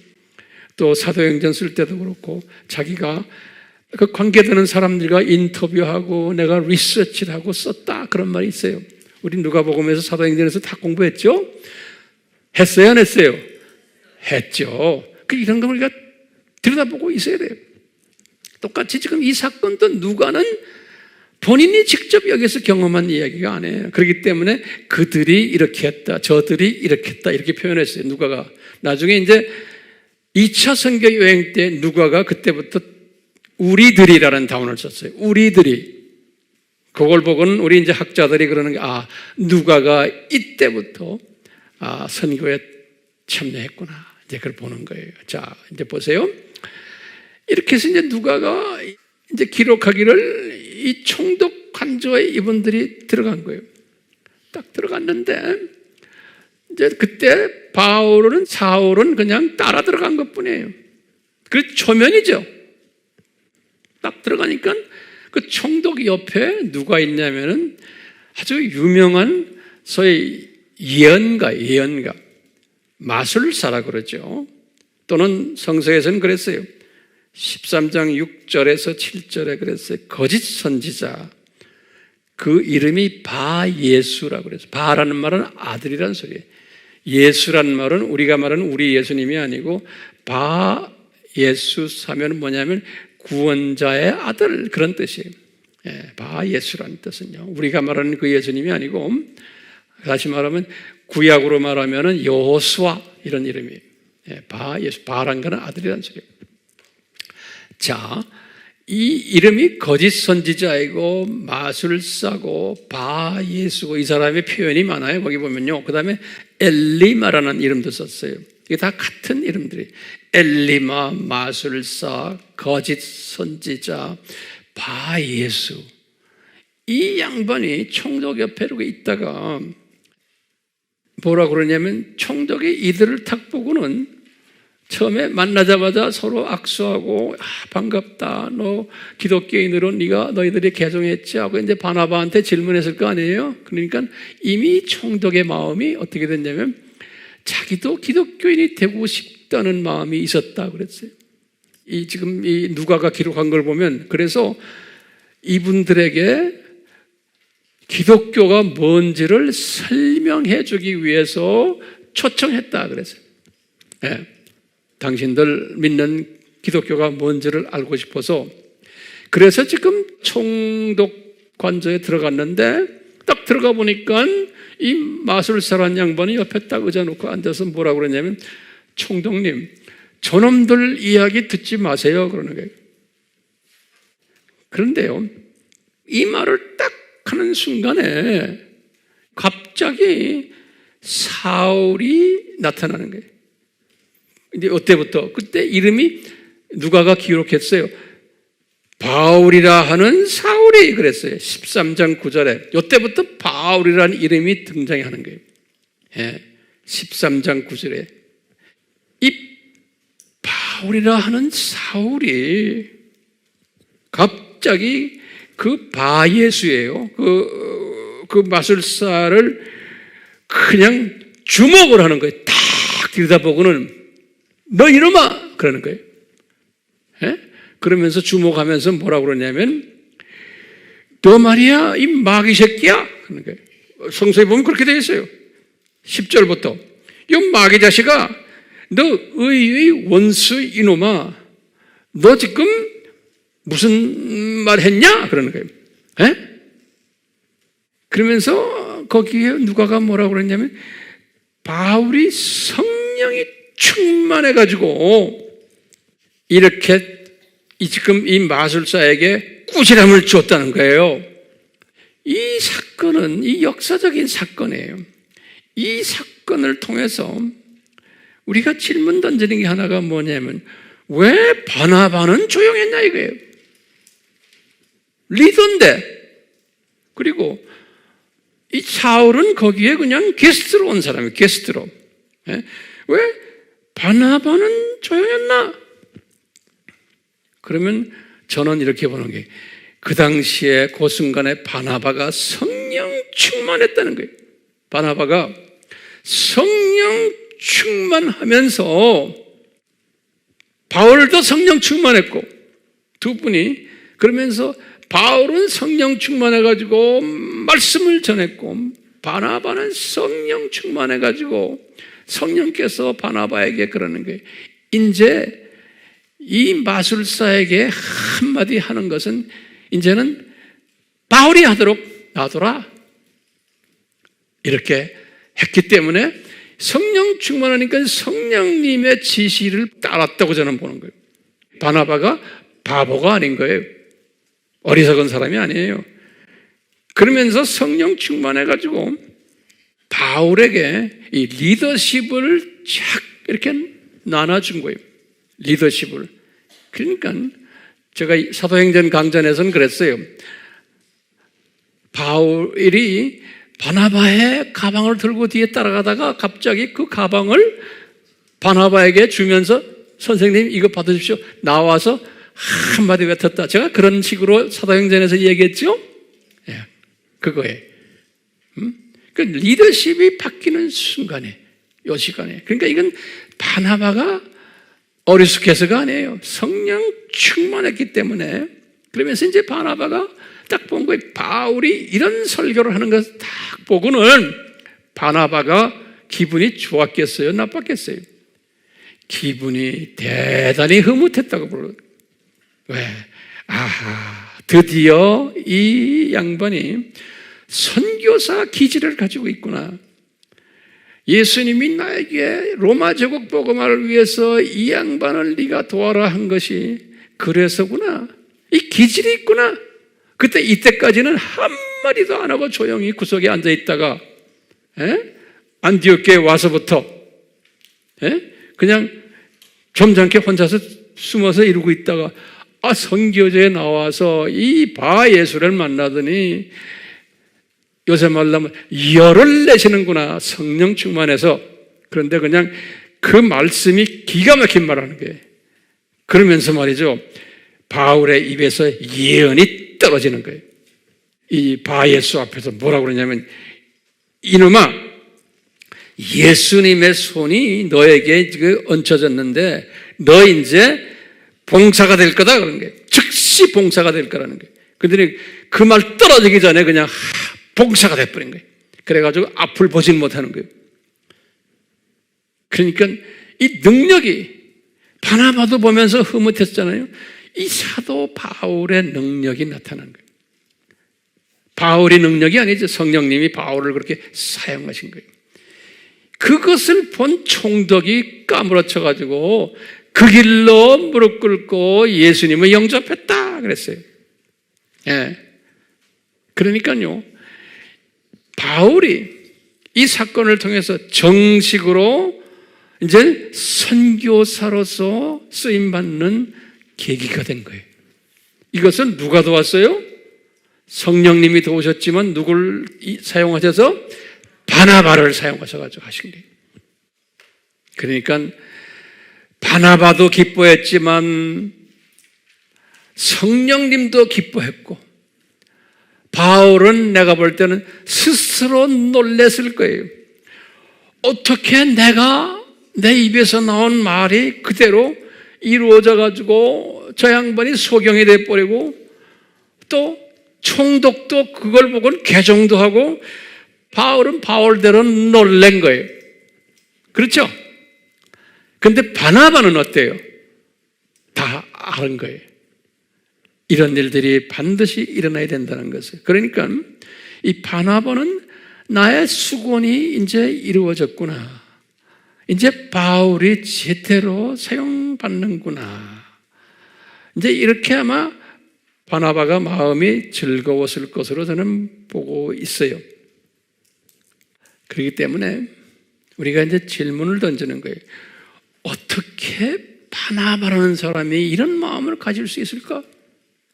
또 사도행전 쓸 때도 그렇고 자기가 그 관계되는 사람들과 인터뷰하고 내가 리서치를 하고 썼다 그런 말이 있어요. 우리 누가복음에서 사도행전에서 다 공부했죠? 했어요 안 했어요? 했죠. 이런 거 우리가 들여다보고 있어야 돼요. 똑같이 지금 이 사건도 누가는 본인이 직접 여기서 경험한 이야기가 아니에요. 그렇기 때문에 그들이 이렇게 했다, 저들이 이렇게 했다 이렇게 표현했어요. 누가가. 나중에 이제 2차 선교 여행 때 누가가 그때부터 우리들이라는 단어를 썼어요. 우리들이. 그걸 보고는 우리 이제 학자들이 그러는 게, 누가가 이때부터 선교에 참여했구나. 이제 그걸 보는 거예요. 자, 이제 보세요. 이렇게 해서 이제 누가가 이제 기록하기를 이 총독 관저에 이분들이 들어간 거예요. 딱 들어갔는데, 이제 그때 사울은 그냥 따라 들어간 것 뿐이에요. 그래서 초면이죠. 딱 들어가니까 그 총독 옆에 누가 있냐면은 아주 유명한 소위 예언가, 마술사라고 그러죠. 또는 성서에서는 그랬어요. 13장 6절에서 7절에 그랬어요. 거짓 선지자. 그 이름이 바예수라고 그랬어요. 바라는 말은 아들이라는 소리예요. 예수라는 말은 우리가 말하는 우리 예수님이 아니고 바예수 사면은 뭐냐면 구원자의 아들 그런 뜻이에요. 바예수라는 뜻은요. 우리가 말하는 그 예수님이 아니고 다시 말하면 구약으로 말하면 여호수아 이런 이름이에요. 바예수, 바란 거는 아들이라는 소리예요. 자, 이 이름이 거짓 선지자이고 마술사고 바예수고 이 사람의 표현이 많아요. 거기 보면요. 그 다음에 엘리마라는 이름도 썼어요. 이게 다 같은 이름들이 엘리마, 마술사, 거짓 선지자, 바예수. 이 양반이 총독 옆에 이렇게 있다가 뭐라 그러냐면 총독이 이들을 탁 보고는 처음에 만나자마자 서로 악수하고 반갑다. 너 기독교인으로 너희들이 개종했지 하고 이제 바나바한테 질문했을 거 아니에요. 그러니까 이미 총독의 마음이 어떻게 됐냐면 자기도 기독교인이 되고 싶다는 마음이 있었다 그랬어요. 지금 이 누가가 기록한 걸 보면 그래서 이분들에게 기독교가 뭔지를 설명해 주기 위해서 초청했다 그랬어요. 당신들 믿는 기독교가 뭔지를 알고 싶어서 그래서 지금 총독 관저에 들어갔는데 딱 들어가 보니까 이 마술사란 양반이 옆에 딱 의자 놓고 앉아서 뭐라고 그러냐면 총독님 저놈들 이야기 듣지 마세요 그러는 거예요. 그런데요 이 말을 딱 하는 순간에 갑자기 사울이 나타나는 거예요. 이제 어때부터? 그때 이름이 누가가 기록했어요. 바울이라 하는 사울이 그랬어요. 13장 9절에. 이때부터 바울이라는 이름이 등장하는 거예요. 13장 9절에. 이 바울이라 하는 사울이 갑자기 그 바예수예요. 그 마술사를 그냥 주목을 하는 거예요. 딱 들여다보고는 너 이놈아! 그러는 거예요. 그러면서 주목하면서 뭐라고 그러냐면 너 말이야 이 마귀 새끼야! 그러는 거예요. 성서에 보면 그렇게 되어 있어요. 10절부터 이 마귀 자식아 너 의의 원수 이놈아 너 지금 무슨 말 했냐? 그러는 거예요. 그러면서 거기에 누가가 뭐라고 그랬냐면 바울이 성령이 충만해가지고 이렇게 지금 이 마술사에게 꾸지람을 줬다는 거예요. 이 사건은 이 역사적인 사건이에요. 이 사건을 통해서 우리가 질문 던지는 게 하나가 뭐냐면 왜 바나바는 조용했냐 이거예요. 리더인데 그리고 이 사울은 거기에 그냥 게스트로 온 사람이에요. 게스트로. 왜 바나바는 조용했나? 그러면 저는 이렇게 보는 게 그 당시에 그 순간에 바나바가 성령 충만했다는 거예요. 바나바가 성령 충만하면서 바울도 성령 충만했고 두 분이 그러면서 바울은 성령 충만해가지고 말씀을 전했고 바나바는 성령 충만해가지고 성령께서 바나바에게 그러는 거예요. 이제 이 마술사에게 한마디 하는 것은 이제는 바울이 하도록 놔둬라. 이렇게 했기 때문에 성령 충만하니까 성령님의 지시를 따랐다고 저는 보는 거예요. 바나바가 바보가 아닌 거예요. 어리석은 사람이 아니에요. 그러면서 성령 충만해가지고 바울에게 이 리더십을 쫙 이렇게 나눠준 거예요. 리더십을. 그러니까 제가 사도행전 강전에서는 그랬어요. 바울이 바나바의 가방을 들고 뒤에 따라가다가 갑자기 그 가방을 바나바에게 주면서 선생님 이거 받으십시오. 나와서 한마디 뱉었다. 제가 그런 식으로 사도행전에서 얘기했죠. 예, 그거예요. 그 리더십이 바뀌는 순간에, 요 시간에. 그러니까 이건 바나바가 어리숙해서가 아니에요. 성령 충만했기 때문에. 그러면서 이제 바나바가 딱 본 거예요. 바울이 이런 설교를 하는 것을 딱 보고는 바나바가 기분이 좋았겠어요? 나빴겠어요? 기분이 대단히 흐뭇했다고 불러요. 왜? 아하, 드디어 이 양반이 선교사 기질을 가지고 있구나. 예수님이 나에게 로마 제국 복음화를 위해서 이 양반을 네가 도와라 한 것이 그래서구나. 이 기질이 있구나. 그때 이때까지는 한마디도 안 하고 조용히 구석에 앉아 있다가 안디옥에 와서부터 그냥 점잖게 혼자서 숨어서 이러고 있다가 선교제에 나와서 이 바 예수를 만나더니 요새 말하면 열을 내시는구나. 성령 충만해서. 그런데 그냥 그 말씀이 기가 막힌 말하는 거예요. 그러면서 말이죠. 바울의 입에서 예언이 떨어지는 거예요. 이 바 예수 앞에서 뭐라고 그러냐면 이놈아 예수님의 손이 너에게 얹혀졌는데 너 이제 봉사가 될 거다 그런 거예요. 즉시 봉사가 될 거라는 거예요. 근데 그 말 떨어지기 전에 그냥 봉사가 돼버린 거예요. 그래가지고 앞을 보질 못하는 거예요. 그러니까 이 능력이 바나바도 보면서 흐뭇했잖아요. 이 사도 바울의 능력이 나타난 거예요. 바울의 능력이 아니죠. 성령님이 바울을 그렇게 사용하신 거예요. 그것을 본 총독이 까무러쳐가지고 그 길로 무릎 꿇고 예수님을 영접했다 그랬어요. 예. 그러니까요. 바울이 이 사건을 통해서 정식으로 이제 선교사로서 쓰임받는 계기가 된 거예요. 이것은 누가 도왔어요? 성령님이 도우셨지만 누굴 사용하셔서? 바나바를 사용하셔가지고 하신 거예요. 그러니까 바나바도 기뻐했지만 성령님도 기뻐했고 바울은 내가 볼 때는 스스로 놀랬을 거예요. 어떻게 내가 내 입에서 나온 말이 그대로 이루어져 가지고 저 양반이 소경이 돼버리고 또 총독도 그걸 보고는 개종도 하고 바울은 바울대로 놀란 거예요. 그렇죠? 근데 바나바는 어때요? 다 아는 거예요. 이런 일들이 반드시 일어나야 된다는 것을. 그러니까 이 바나바는 나의 수건이 이제 이루어졌구나. 이제 바울이 제대로 사용받는구나. 이제 이렇게 아마 바나바가 마음이 즐거웠을 것으로 저는 보고 있어요. 그렇기 때문에 우리가 이제 질문을 던지는 거예요. 어떻게 바나바라는 사람이 이런 마음을 가질 수 있을까?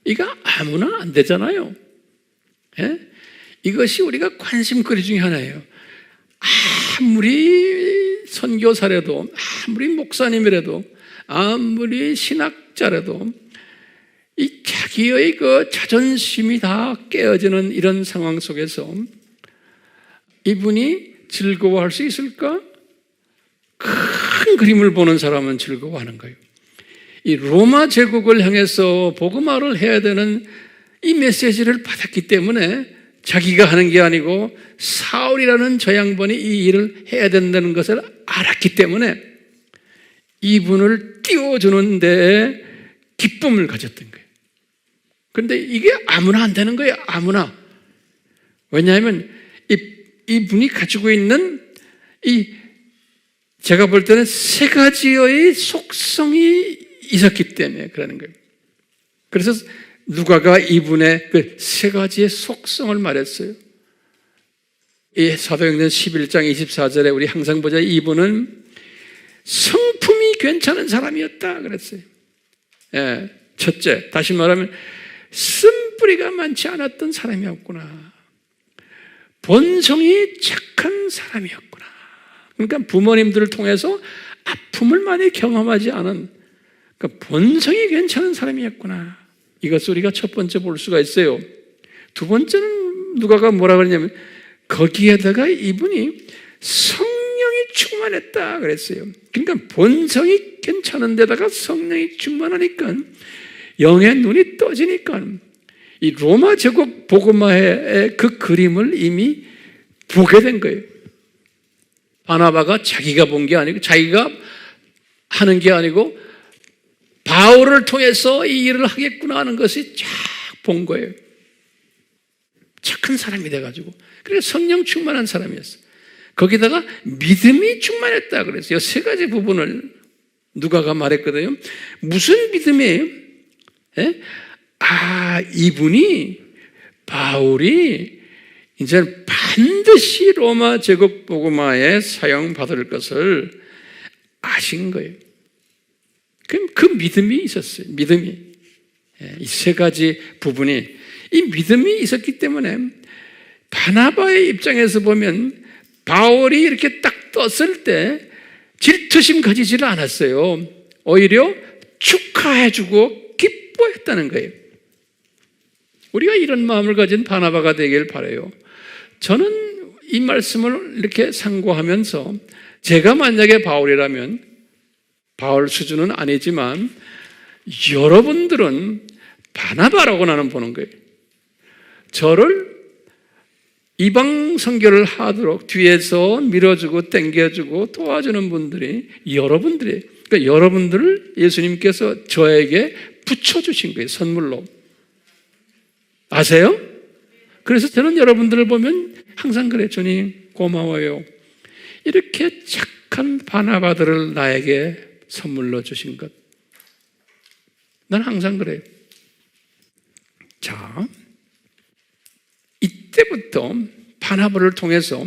이거 아무나 안 되잖아요. 예? 이것이 우리가 관심거리 중에 하나예요. 아무리 선교사라도, 아무리 목사님이라도, 아무리 신학자라도 이 자기의 그 자존심이 다 깨어지는 이런 상황 속에서 이분이 즐거워할 수 있을까? 큰 그림을 보는 사람은 즐거워하는 거예요. 이 로마 제국을 향해서 복음화를 해야 되는 이 메시지를 받았기 때문에 자기가 하는 게 아니고 사울이라는 저 양반이 이 일을 해야 된다는 것을 알았기 때문에 이분을 띄워주는 데에 기쁨을 가졌던 거예요. 그런데 이게 아무나 안 되는 거예요. 아무나. 왜냐하면 이분이 가지고 있는 제가 볼 때는 세 가지의 속성이 있었기 때문에 그러는 거예요. 그래서 누가가 이분의 그 세 가지의 속성을 말했어요. 이 사도행전 11장 24절에 우리 항상 보자. 이분은 성품이 괜찮은 사람이었다 그랬어요. 예, 첫째, 다시 말하면 쓴뿌리가 많지 않았던 사람이었구나. 본성이 착한 사람이었구나. 그러니까 부모님들을 통해서 아픔을 많이 경험하지 않은, 그러니까 본성이 괜찮은 사람이었구나. 이것을 우리가 첫 번째 볼 수가 있어요. 두 번째는 누가가 뭐라 그러냐면 거기에다가 이분이 성령이 충만했다 그랬어요. 그러니까 본성이 괜찮은 데다가 성령이 충만하니까 영의 눈이 떠지니까 이 로마 제국 복음화의 그 그림을 이미 보게 된 거예요. 바나바가 자기가 본 게 아니고 자기가 하는 게 아니고 바울을 통해서 이 일을 하겠구나 하는 것이 쫙 본 거예요. 착한 사람이 돼가지고. 그래서 성령 충만한 사람이었어요. 거기다가 믿음이 충만했다 그랬어요. 세 가지 부분을 누가가 말했거든요. 무슨 믿음이에요? 예? 이분이 바울이 이제 반드시 로마 제국 복음화에 사용받을 것을 아신 거예요. 그 믿음이 있었어요. 믿음이. 이 세 가지 부분이 이 믿음이 있었기 때문에 바나바의 입장에서 보면 바울이 이렇게 딱 떴을 때 질투심 가지지를 않았어요. 오히려 축하해주고 기뻐했다는 거예요. 우리가 이런 마음을 가진 바나바가 되길 바라요. 저는 이 말씀을 이렇게 상고하면서 제가 만약에 바울이라면 바울 수준은 아니지만 여러분들은 바나바라고 나는 보는 거예요. 저를 이방 선교를 하도록 뒤에서 밀어주고 당겨주고 도와주는 분들이 여러분들이에요. 그러니까 여러분들을 예수님께서 저에게 붙여주신 거예요. 선물로. 아세요? 그래서 저는 여러분들을 보면 항상 그래요. 주님 고마워요. 이렇게 착한 바나바들을 나에게 선물로 주신 것. 난 항상 그래요. 자, 이때부터 바나바를 통해서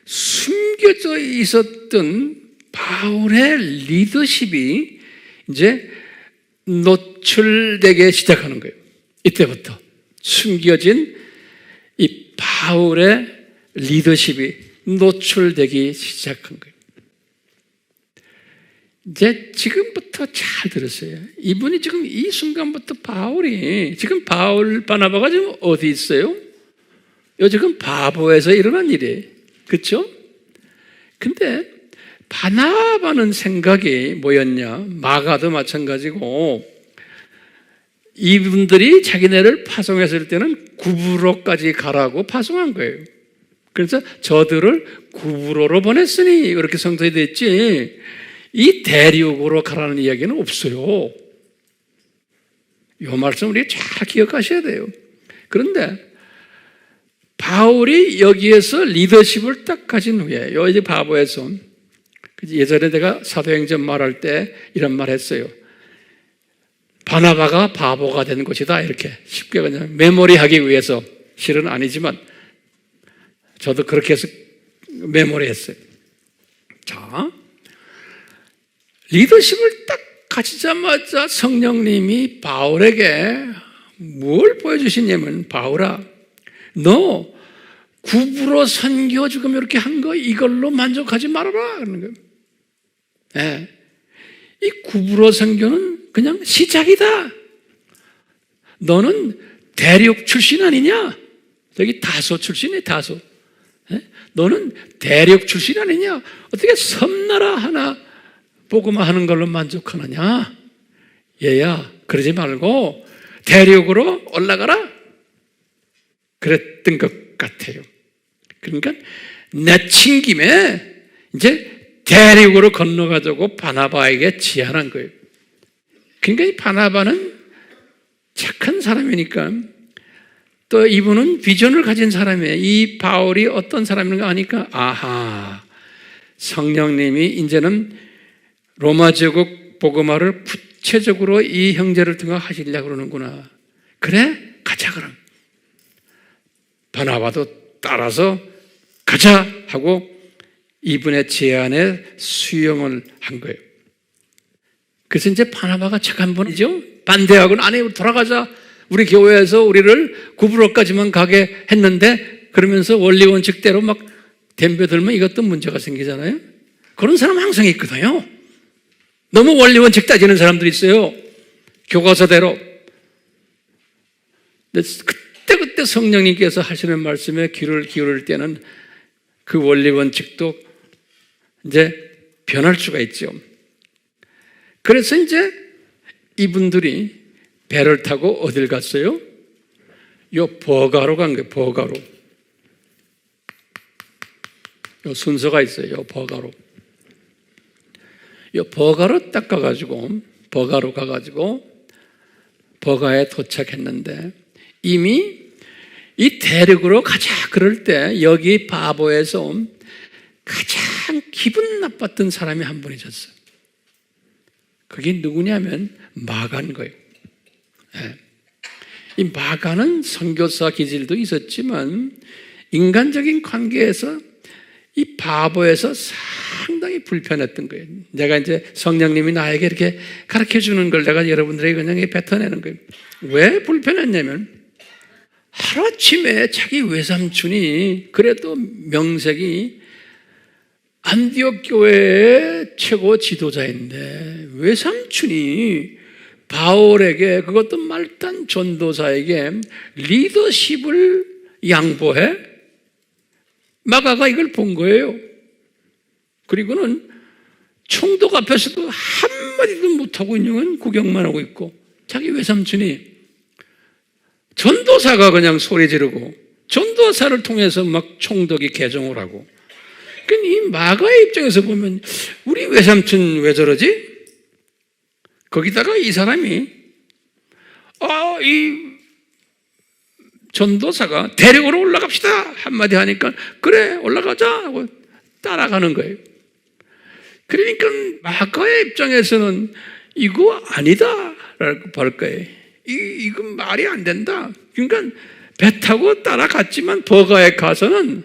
숨겨져 있었던 바울의 리더십이 이제 노출되기 시작하는 거예요. 이때부터 숨겨진 이 바울의 리더십이 노출되기 시작한 거예요. 이제 지금부터 잘 들으세요. 이분이 지금 이 순간부터 바울이 지금 바나바가 지금 어디 있어요? 요 지금 바보에서 일어난 일이에요. 그렇죠? 근데 바나바는 생각이 뭐였냐? 마가도 마찬가지고 이분들이 자기네를 파송했을 때는 구브로까지 가라고 파송한 거예요. 그래서 저들을 구브로로 보냈으니 이렇게 성서에 됐지 이 대륙으로 가라는 이야기는 없어요. 이 말씀 우리 잘 기억하셔야 돼요. 그런데 바울이 여기에서 리더십을 딱 가진 후에 여기 바보에서 예전에 내가 사도행전 말할 때 이런 말 했어요. 바나바가 바보가 된 것이다. 이렇게 쉽게 그냥 메모리하기 위해서 실은 아니지만 저도 그렇게 해서 메모리했어요. 자, 리더십을 딱 가지자마자 성령님이 바울에게 뭘 보여주시냐면 바울아 너 구부로 선교 지금 이렇게 한 거 이걸로 만족하지 말아라 그러는 거예요. 네. 이 구부로 선교는 그냥 시작이다. 너는 대륙 출신 아니냐? 저기 다소 출신이야 다소. 네? 너는 대륙 출신 아니냐? 어떻게 섬나라 하나 복음화 하는 걸로 만족하느냐? 얘야 그러지 말고 대륙으로 올라가라. 그랬던 것 같아요. 그러니까 내친 김에 이제 대륙으로 건너가지고 바나바에게 제안한 거예요. 그러니까 이 바나바는 착한 사람이니까 또 이분은 비전을 가진 사람이에요. 이 바울이 어떤 사람인가 아니까 아하, 성령님이 이제는 로마 제국 복음화를 구체적으로 이 형제를 통해 하시려고 그러는구나. 그래? 가자 그럼. 바나바도 따라서 가자 하고 이분의 제안에 수용을 한 거예요. 그래서 이제 바나바가 착한 분이죠. 반대하고는 아니 돌아가자. 우리 교회에서 우리를 구부로까지만 가게 했는데 그러면서 원리 원칙대로 막 덤벼들면 이것도 문제가 생기잖아요. 그런 사람 항상 있거든요. 너무 원리 원칙 따지는 사람들이 있어요. 교과서대로. 그때 성령님께서 하시는 말씀에 귀를 기울일 때는 그 원리 원칙도 이제 변할 수가 있죠. 그래서 이제 이분들이 배를 타고 어딜 갔어요? 요 버가로 간 거예요. 버가로. 요 순서가 있어요. 요 버가로. 요 버가로 딱 가가지고 버가로 가가지고 버가에 도착했는데 이미 이 대륙으로 가자 그럴 때 여기 바보에서 가장 기분 나빴던 사람이 한 분 있었어요. 그게 누구냐면 마가인 거예요. 네. 이 마가는 선교사 기질도 있었지만 인간적인 관계에서 이 바보에서 상당히 불편했던 거예요. 내가 이제 성령님이 나에게 이렇게 가르쳐 주는 걸 내가 여러분들에게 그냥 뱉어내는 거예요. 왜 불편했냐면 하루아침에 자기 외삼촌이 그래도 명색이 안디옥 교회의 최고 지도자인데 외삼촌이 바울에게 그것도 말단 전도사에게 리더십을 양보해? 마가가 이걸 본 거예요. 그리고는 총독 앞에서도 한마디도 못하고 있는 구경만 하고 있고 자기 외삼촌이 전도사가 그냥 소리 지르고 전도사를 통해서 막 총독이 개종을 하고 그러니까 이 마가의 입장에서 보면 우리 외삼촌 왜 저러지? 거기다가 이 사람이 이 전도사가 대륙으로 올라갑시다 한마디 하니까 그래 올라가자 하고 따라가는 거예요. 그러니까 마가의 입장에서는 이거 아니다 라고 볼 거예요. 이건 말이 안 된다. 그러니까 배 타고 따라갔지만 버가에 가서는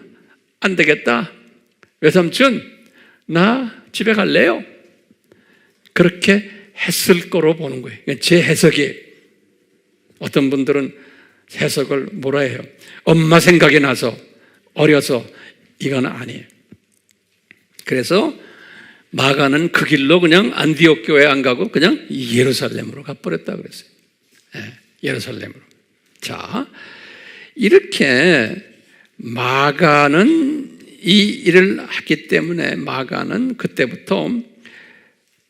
안 되겠다. 외삼촌 나 집에 갈래요. 그렇게 했을 거로 보는 거예요. 제 해석이에요. 어떤 분들은 해석을 뭐라 해요? 엄마 생각이 나서 어려서 이건 아니에요. 그래서 마가는 그 길로 그냥 안디옥 교회 안 가고 그냥 예루살렘으로 가버렸다 그랬어요. 예루살렘으로. 자, 이렇게 마가는 이 일을 했기 때문에 마가는 그때부터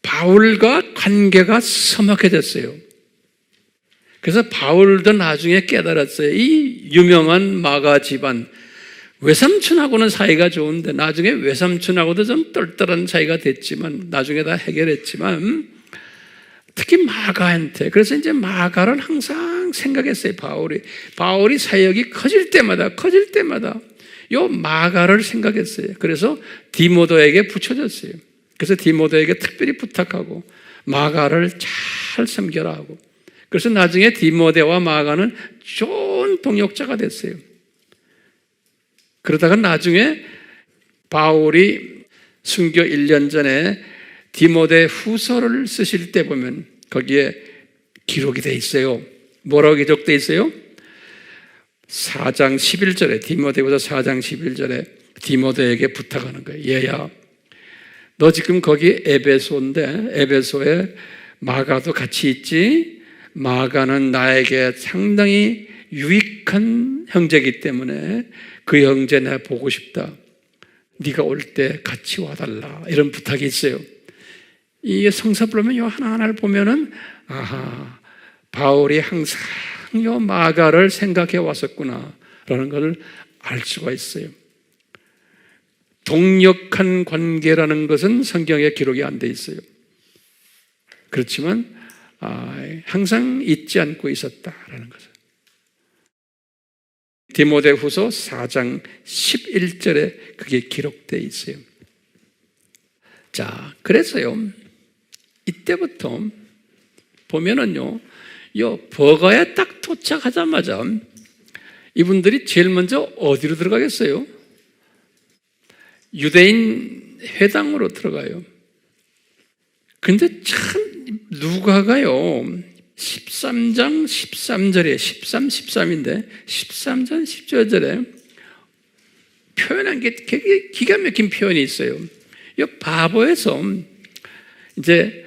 바울과 관계가 서먹해졌어요. 그래서 바울도 나중에 깨달았어요. 이 유명한 마가 집안 외삼촌하고는 사이가 좋은데 나중에 외삼촌하고도 좀 떨떨한 사이가 됐지만 나중에 다 해결했지만 특히 마가한테 그래서 이제 마가를 항상 생각했어요. 바울이 사역이 커질 때마다 요 마가를 생각했어요. 그래서 디모데에게 붙여줬어요. 그래서 디모데에게 특별히 부탁하고 마가를 잘 섬겨라 하고 그래서 나중에 디모데와 마가는 좋은 동역자가 됐어요. 그러다가 나중에 바울이 순교 1년 전에 디모데 후서를 쓰실 때 보면 거기에 기록이 돼 있어요. 뭐라고 기록돼 있어요? 4장 11절에 디모데후서 4장 11절에 디모데에게 부탁하는 거예요. 얘야 너 지금 거기 에베소인데 에베소에 마가도 같이 있지? 마가는 나에게 상당히 유익한 형제이기 때문에 그 형제 내가 보고 싶다. 네가 올 때 같이 와달라. 이런 부탁이 있어요. 이 성서를 하나하나를 보면은 아하 바울이 항상 요 마가를 생각해 왔었구나 라는 것을 알 수가 있어요. 동력한 관계라는 것은 성경에 기록이 안 돼 있어요. 그렇지만 항상 잊지 않고 있었다라는 것을. 디모데후서 4장 11절에 그게 기록되어 있어요. 자, 그래서요, 이때부터 보면은요, 요 버가에 딱 도착하자마자 이분들이 제일 먼저 어디로 들어가겠어요? 유대인 회당으로 들어가요. 근데 참 누가가요 13장 13절에 13, 13인데 13장 14절에 표현한 게 되게 기가 막힌 표현이 있어요. 이 바보에서 이제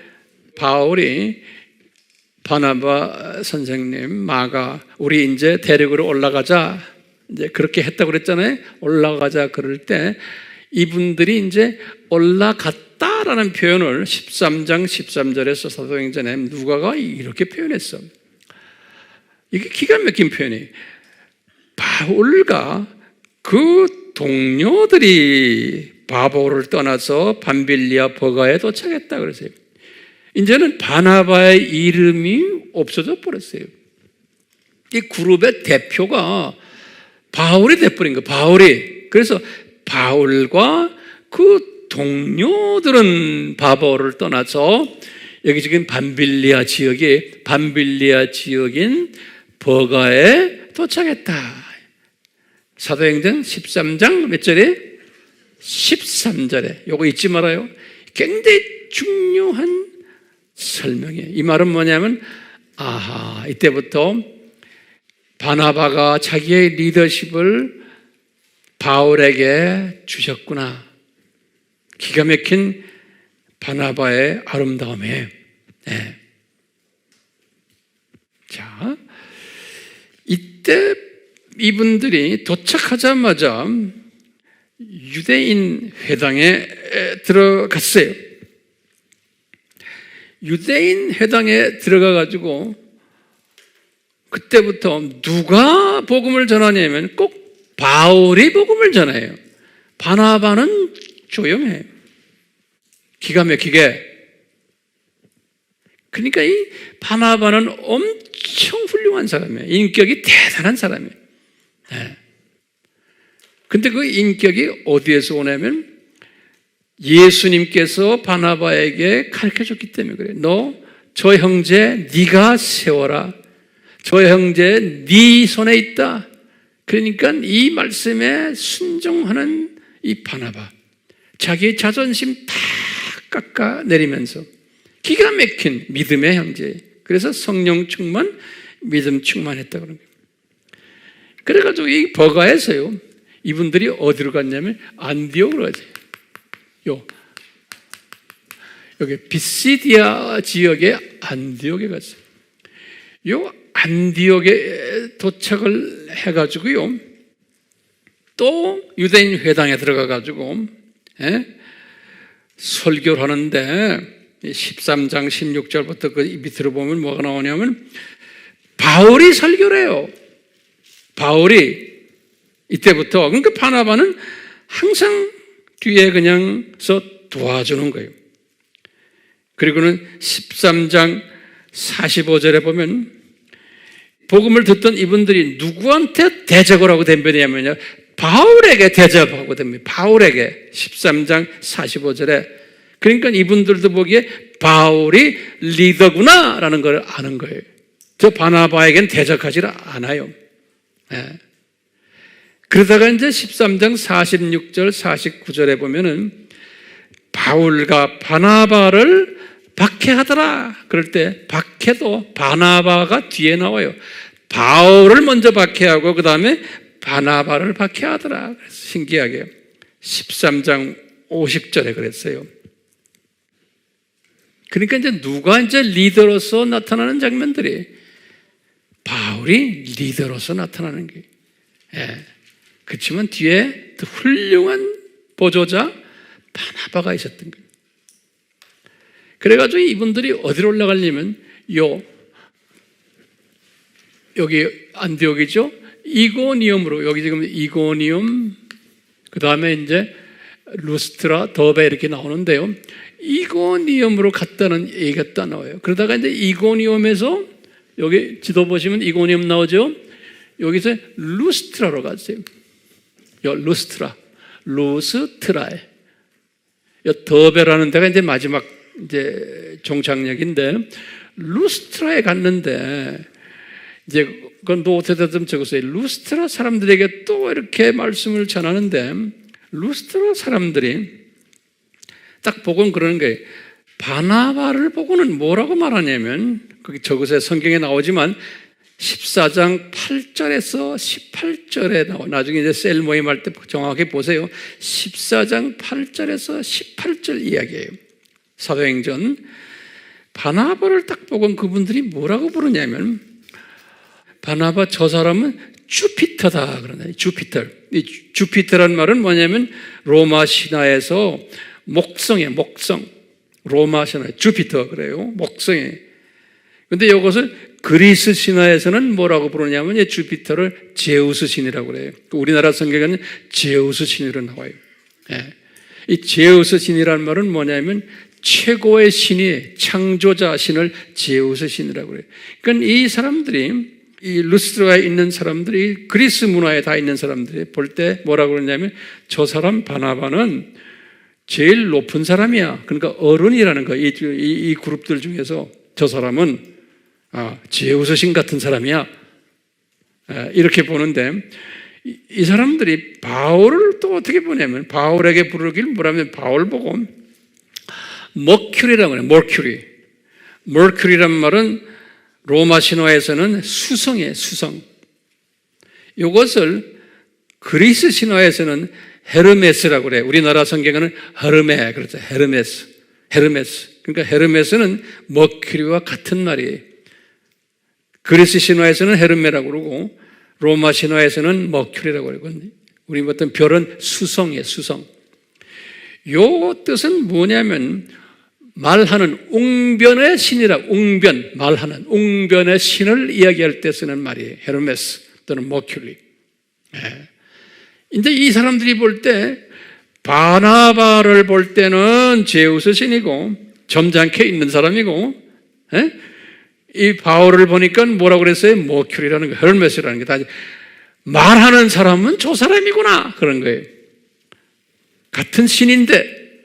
바울이 바나바 선생님, 마가 우리 이제 대륙으로 올라가자 이제 그렇게 했다고 그랬잖아요. 올라가자 그럴 때 이분들이 이제 올라갔다라는 표현을 13장 13절에서 사도행전에 누가가 이렇게 표현했어. 이게 기가 막힌 표현이 바울과 그 동료들이 바보를 떠나서 밤빌리아 버가에 도착했다 그랬어요. 이제는 바나바의 이름이 없어져 버렸어요. 이 그룹의 대표가 바울이 돼버린 거예요. 바울이. 그래서 바울과 그 동료들은 바보를 떠나서 여기 지금 밤빌리아 지역인 버가에 도착했다. 사도행전 13장 몇 절에? 13절에. 요거 잊지 말아요. 굉장히 중요한 설명이에요. 이 말은 뭐냐면 이때부터 바나바가 자기의 리더십을 바울에게 주셨구나. 기가 막힌 바나바의 아름다움에. 네. 자, 이때 이분들이 도착하자마자 유대인 회당에 들어갔어요. 유대인 회당에 들어가가지고 그때부터 누가 복음을 전하냐면 꼭 바울이 복음을 전해요. 바나바는 조용해요. 기가 막히게. 그러니까 이 바나바는 엄청 훌륭한 사람이에요. 인격이 대단한 사람이에요. 네. 근데 그 인격이 어디에서 오냐면 예수님께서 바나바에게 가르쳐줬기 때문에 그래요. 너 저 형제 네가 세워라. 저 형제 네 손에 있다. 그러니까 이 말씀에 순종하는 이 바나바, 자기의 자존심 다 깎아내리면서 기가 막힌 믿음의 형제. 그래서 성령 충만, 믿음 충만했다고 그럽니다. 그래가지고 이 버가에서요, 이분들이 어디로 갔냐면 안디옥으로 가죠. 여기 비시디아 지역의 안디옥에 갔어요. 요 안디옥에 도착을 해가지고요, 또 유대인 회당에 들어가가지고 설교를 하는데 13장 16절부터 그 밑으로 보면 뭐가 나오냐면 바울이 설교를 해요. 바울이 이때부터. 그러니까 바나바는 항상 뒤에 그냥 서 도와주는 거예요. 그리고는 13장 45절에 보면 복음을 듣던 이분들이 누구한테 대적을 하고 덤비냐면요, 바울에게 대접하고 덤비. 바울에게. 13장 45절에. 그러니까 이분들도 보기에 바울이 리더구나라는 걸 아는 거예요. 저 바나바에겐 대적하지 않아요. 네. 그러다가 이제 13장 46절, 49절에 보면은 바울과 바나바를 박해하더라. 그럴 때 박해도 바나바가 뒤에 나와요. 바울을 먼저 박해하고 그 다음에 바나바를 박해하더라. 그래서 신기하게 13장 50절에 그랬어요. 그러니까 이제 누가 이제 리더로서 나타나는 장면들이 바울이 리더로서 나타나는 게. 예. 그렇지만 뒤에 더 훌륭한 보조자 바나바가 있었던 거예요. 그래가지고 이분들이 어디로 올라가려면 여기 안디옥이죠. 이고니움으로, 여기 지금 이고니움, 그 다음에 이제 루스트라, 더베 이렇게 나오는데요. 이고니움으로 갔다는 얘기가 딱 나와요. 그러다가 이제 이고니움에서 여기 지도 보시면 이고니움 나오죠. 여기서 루스트라로 갔어요. 루스트라에. 더베라는 데가 이제 마지막 이제 종착역인데 루스트라에 갔는데 이제 그건 노트에다 좀 적었어요. 루스트라 사람들에게 또 이렇게 말씀을 전하는데 루스트라 사람들이 딱 보고는 그러는 거예요. 바나바를 보고는 뭐라고 말하냐면 거기 적으세요. 성경에 나오지만 14장 8절에서 18절에 나와. 나중에 이제 셀 모임할 때 정확하게 보세요. 14장 8절에서 18절 이야기예요. 사도행전. 바나바를 딱 보고 그분들이 뭐라고 부르냐면 바나바 저 사람은 주피터다 그러나요. 주피터. 이 주피터란 말은 뭐냐면 로마 신화에서 목성이에요. 목성. 로마 신화 주피터 그래요. 목성이에요. 근데 이것을 그리스 신화에서는 뭐라고 부르냐면 주피터를 제우스 신이라고 그래요. 우리나라 성경에는 제우스 신으로 나와요. 이 제우스 신이라는 말은 뭐냐면 최고의 신이 창조자 신을 제우스 신이라고 그래요. 그러니까 이 사람들이 이 루스트라에 있는 사람들이 그리스 문화에 다 있는 사람들이 볼 때 뭐라고 그러냐면 저 사람 바나바는 제일 높은 사람이야. 그러니까 어른이라는 거. 이 그룹들 중에서 저 사람은 제우스 신 같은 사람이야. 이렇게 보는데 이 사람들이 바울을 또 어떻게 보냐면 바울에게 부르길 뭐라면 바울 보고 머큐리라고 해요. 머큐리란 말은 로마 신화에서는 수성이에요. 수성. 이것을 그리스 신화에서는 헤르메스라고 그래요. 우리나라 성경에는 헤르메 그렇죠. 헤르메스. 그러니까 헤르메스는 머큐리와 같은 말이에요. 그리스 신화에서는 헤르메라고 그러고 로마 신화에서는 머큐리라고 그러고 우리 어떤 별은 수성이에요. 수성. 요 뜻은 뭐냐면 말하는 웅변의 신이라 말하는 웅변의 신을 이야기할 때 쓰는 말이에요. 헤르메스 또는 머큐리. 근데 이 사람들이 볼 때 바나바를 볼 때는 제우스 신이고 점잖게 있는 사람이고 이 바울을 보니까 뭐라고 그랬어요? 머큐리라는 거, 헤르메스라는 게 다 말하는 사람은 저 사람이구나 그런 거예요. 같은 신인데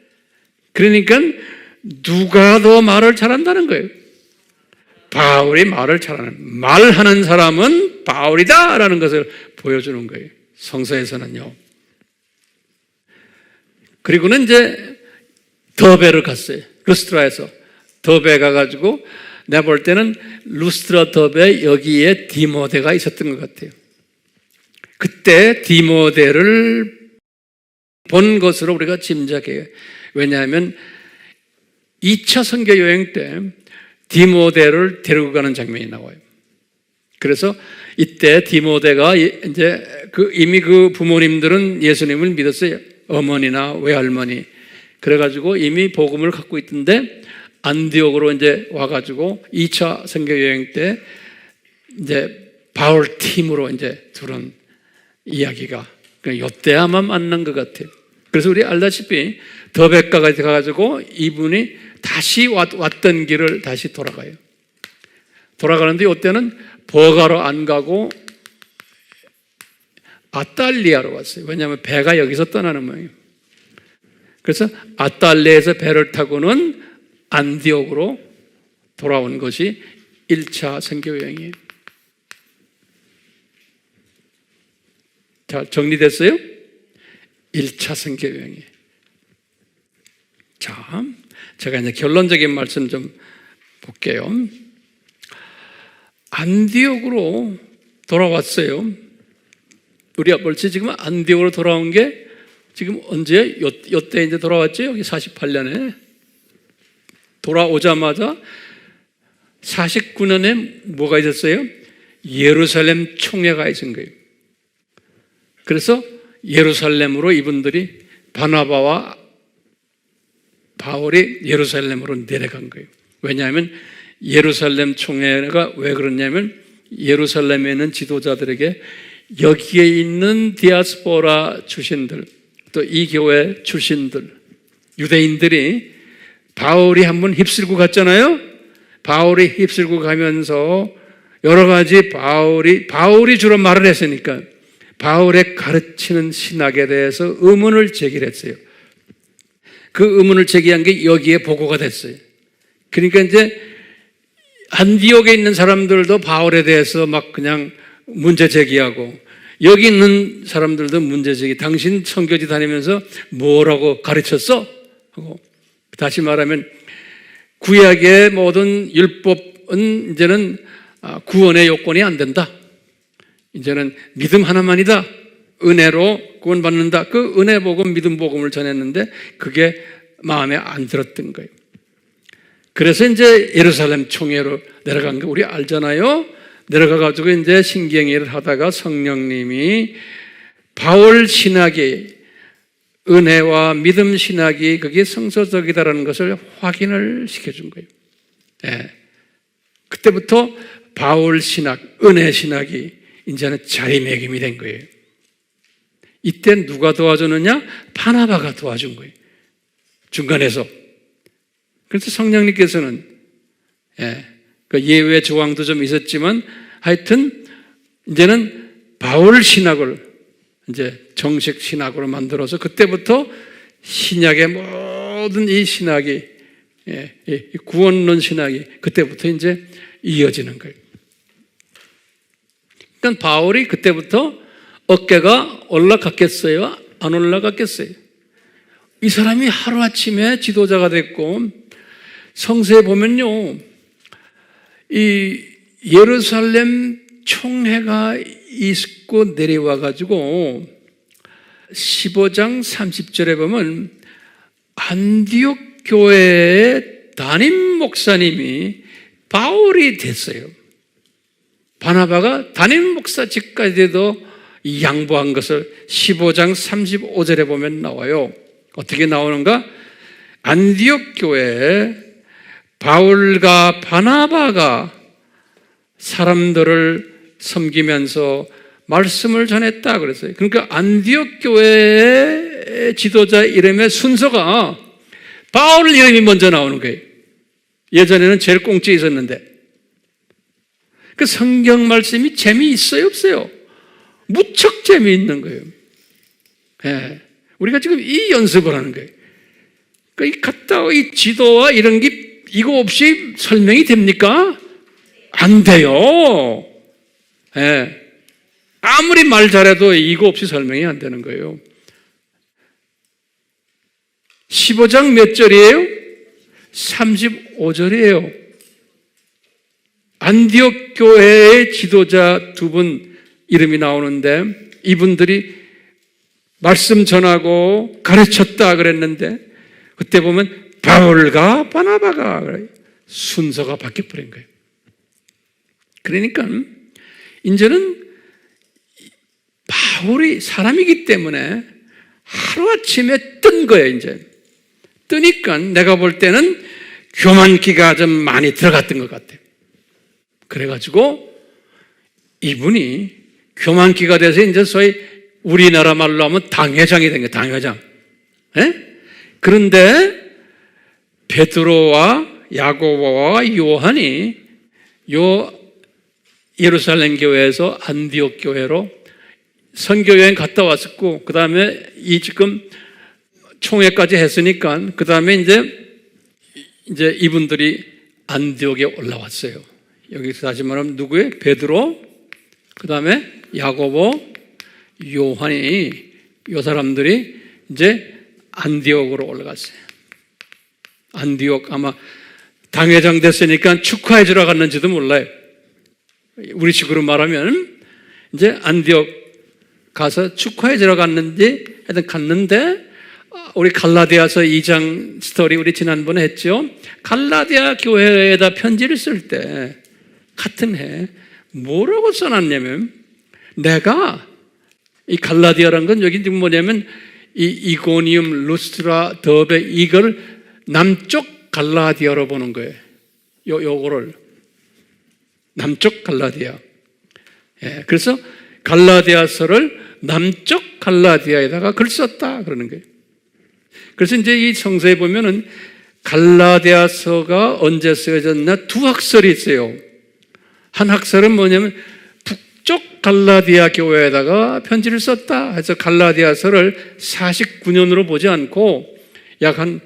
그러니까 누가 더 말을 잘한다는 거예요? 바울이 말을 잘하는 말하는 사람은 바울이다라는 것을 보여주는 거예요. 성서에서는요. 그리고는 이제 더베를 갔어요. 루스트라에서 더베 가가지고 내가 볼 때는 루스트라 더베 여기에 디모데가 있었던 것 같아요. 그때 디모데를 본 것으로 우리가 짐작해요. 왜냐하면 2차 선교 여행 때 디모데를 데리고 가는 장면이 나와요. 그래서 이때 디모데가 이제 이미 그 부모님들은 예수님을 믿었어요. 어머니나 외할머니. 그래가지고 이미 복음을 갖고 있던데 안디옥으로 이제 와가지고 2차 선교 여행 때 이제 바울 팀으로 이제 들은 이야기가 요때야만 만난 것 같아요. 그래서 우리 알다시피 더베까지 가가지고 이분이 다시 왔던 길을 다시 돌아가요. 돌아가는데 이때는 버가로 안 가고 아탈리아로 왔어요. 왜냐하면 배가 여기서 떠나는 모양이에요. 그래서 아탈리아에서 배를 타고는 안디옥으로 돌아온 것이 1차 선교 여행이에요. 자, 정리됐어요? 1차 선교 여행이에요. 자, 제가 이제 결론적인 말씀 좀 볼게요. 안디옥으로 돌아왔어요. 우리가 벌써 지금 안디옥으로 돌아온 게 지금 언제? 요때 이제 돌아왔죠? 여기 48년에. 돌아오자마자 49년에 뭐가 있었어요? 예루살렘 총회가 있은 거예요. 그래서 예루살렘으로 이분들이 바나바와 바울이 예루살렘으로 내려간 거예요. 왜냐하면 예루살렘 총회가 왜 그러냐면 예루살렘에 있는 지도자들에게 여기에 있는 디아스포라 출신들, 또 이 교회 출신들, 유대인들이 바울이 한번 휩쓸고 갔잖아요. 바울이 휩쓸고 가면서 여러 가지 바울이 주로 말을 했으니까 바울의 가르치는 신학에 대해서 의문을 제기했어요. 그 의문을 제기한 게 여기에 보고가 됐어요. 그러니까 이제 안디옥에 있는 사람들도 바울에 대해서 막 그냥 문제 제기하고, 여기 있는 사람들도 문제 제기. 당신 선교지 다니면서 뭐라고 가르쳤어? 하고, 다시 말하면 구약의 모든 율법은 이제는 구원의 요건이 안 된다. 이제는 믿음 하나만이다. 은혜로 구원받는다. 그 은혜 복음, 믿음 복음을 전했는데 그게 마음에 안 들었던 거예요. 그래서 이제 예루살렘 총회로 내려간 거 우리 알잖아요. 내려가가지고 이제 신경회를 하다가 성령님이 바울 신학이, 은혜와 믿음 신학이 그게 성서적이다라는 것을 확인을 시켜준 거예요. 예. 그때부터 바울 신학, 은혜 신학이 이제는 자리매김이 된 거예요. 이때 누가 도와주느냐? 바나바가 도와준 거예요. 중간에서. 그래서 성령님께서는 예외 조항도 좀 있었지만 하여튼 이제는 바울 신학을 이제 정식 신학으로 만들어서 그때부터 신약의 모든 이 신학이, 이 구원론 신학이 그때부터 이제 이어지는 거예요. 그러니까 바울이 그때부터 어깨가 올라갔겠어요? 안 올라갔겠어요? 이 사람이 하루아침에 지도자가 됐고, 성서에 보면요, 이 예루살렘 총회가 있고 내려와가지고 15장 30절에 보면 안디옥 교회의 담임 목사님이 바울이 됐어요. 바나바가 담임 목사직까지도 양보한 것을 15장 35절에 보면 나와요. 어떻게 나오는가? 안디옥 교회에 바울과 바나바가 사람들을 섬기면서 말씀을 전했다 그랬어요. 그러니까 안디옥 교회의 지도자 이름의 순서가 바울 이름이 먼저 나오는 거예요. 예전에는 제일 꽁찌에 있었는데. 그 성경 말씀이 재미있어요, 없어요? 무척 재미있는 거예요. 예. 우리가 지금 이 연습을 하는 거예요. 그러니까 이 지도와 이런 게 이거 없이 설명이 됩니까? 안 돼요. 예. 아무리 말 잘해도 이거 없이 설명이 안 되는 거예요. 15장 몇 절이에요? 35절이에요. 안디옥 교회의 지도자 두 분 이름이 나오는데 이분들이 말씀 전하고 가르쳤다 그랬는데 그때 보면 바울과 바나바가 순서가 바뀌어버린 거예요. 그러니까 이제는 바울이 사람이기 때문에 하루아침에 뜬 거예요. 이제 뜨니까 내가 볼 때는 교만기가 좀 많이 들어갔던 것 같아요. 그래가지고 이분이 교만기가 돼서 이제 소위 우리나라 말로 하면 당회장이 된 거예요. 당회장. 예? 그런데 베드로와 야고보와 요한이 요 예루살렘 교회에서 안디옥 교회로 선교여행 갔다 왔었고, 그 다음에 이 지금 총회까지 했으니까, 그 다음에 이제 이분들이 안디옥에 올라왔어요. 여기서 다시 말하면 누구예요? 베드로, 그 다음에 야고보, 요한이, 이 사람들이 이제 안디옥으로 올라갔어요. 안디옥 아마 당회장 됐으니까 축하해 주러 갔는지도 몰라요. 우리 식으로 말하면 이제 안디옥 가서 축하해 주러 갔는지 하여튼 갔는데, 우리 갈라디아서 2장 스토리 우리 지난번에 했죠. 갈라디아 교회에다 편지를 쓸 때 같은 해 뭐라고 써놨냐면, 내가 이 갈라디아라는 건 여기 지금 뭐냐면 이 이고니움, 루스트라, 더베 이걸 남쪽 갈라디아로 보는 거예요. 요거를 남쪽 갈라디아. 예, 그래서 갈라디아서를 남쪽 갈라디아에다가 글 썼다 그러는 거예요. 그래서 이제 이 성서에 보면은 갈라디아서가 언제 쓰여졌나 두 학설이 있어요. 한 학설은 뭐냐면 북쪽 갈라디아 교회에다가 편지를 썼다 해서 갈라디아서를 49년으로 보지 않고 약 한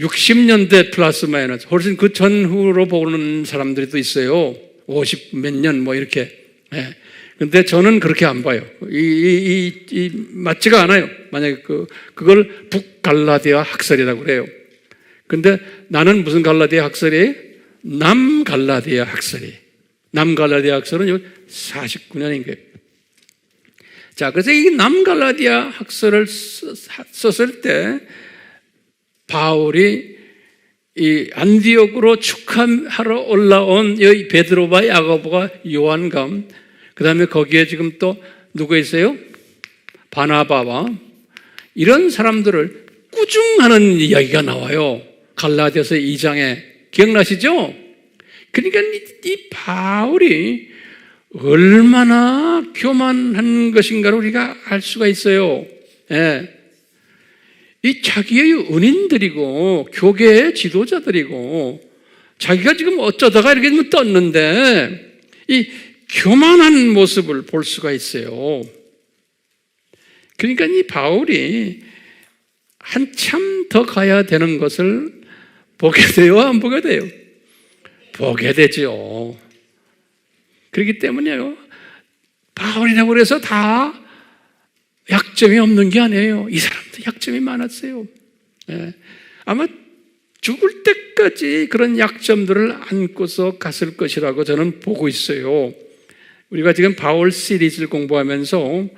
60년대 플러스 마이너스 훨씬 그 전후로 보는 사람들이 또 있어요. 50 몇 년 이렇게. 예. 근데 저는 그렇게 안 봐요. 맞지가 않아요. 만약에 그걸 북갈라디아 학설이라고 그래요. 근데 나는 무슨 갈라디아 학설이에요? 남갈라디아 학설이. 남갈라디아 학설은 49년인 거예요. 자, 그래서 이 남갈라디아 학설을 썼을 때 바울이 이 안디옥으로 축함하러 올라온 이 베드로와 야고보가 요한과 그 다음에 거기에 지금 또 누구 있어요? 바나바와 이런 사람들을 꾸중하는 이야기가 나와요. 갈라디아서 2장에 기억나시죠? 그러니까 이 바울이 얼마나 교만한 것인가를 우리가 알 수가 있어요. 예. 이 자기의 은인들이고 교계의 지도자들이고 자기가 지금 어쩌다가 이렇게 떴는데 이 교만한 모습을 볼 수가 있어요. 그러니까 이 바울이 한참 더 가야 되는 것을 보게 돼요? 안 보게 돼요? 보게 되죠. 그렇기 때문에요. 바울이라고 해서 다 약점이 없는 게 아니에요. 이 사람도 약점이 많았어요. 예. 아마 죽을 때까지 그런 약점들을 안고서 갔을 것이라고 저는 보고 있어요. 우리가 지금 바울 시리즈를 공부하면서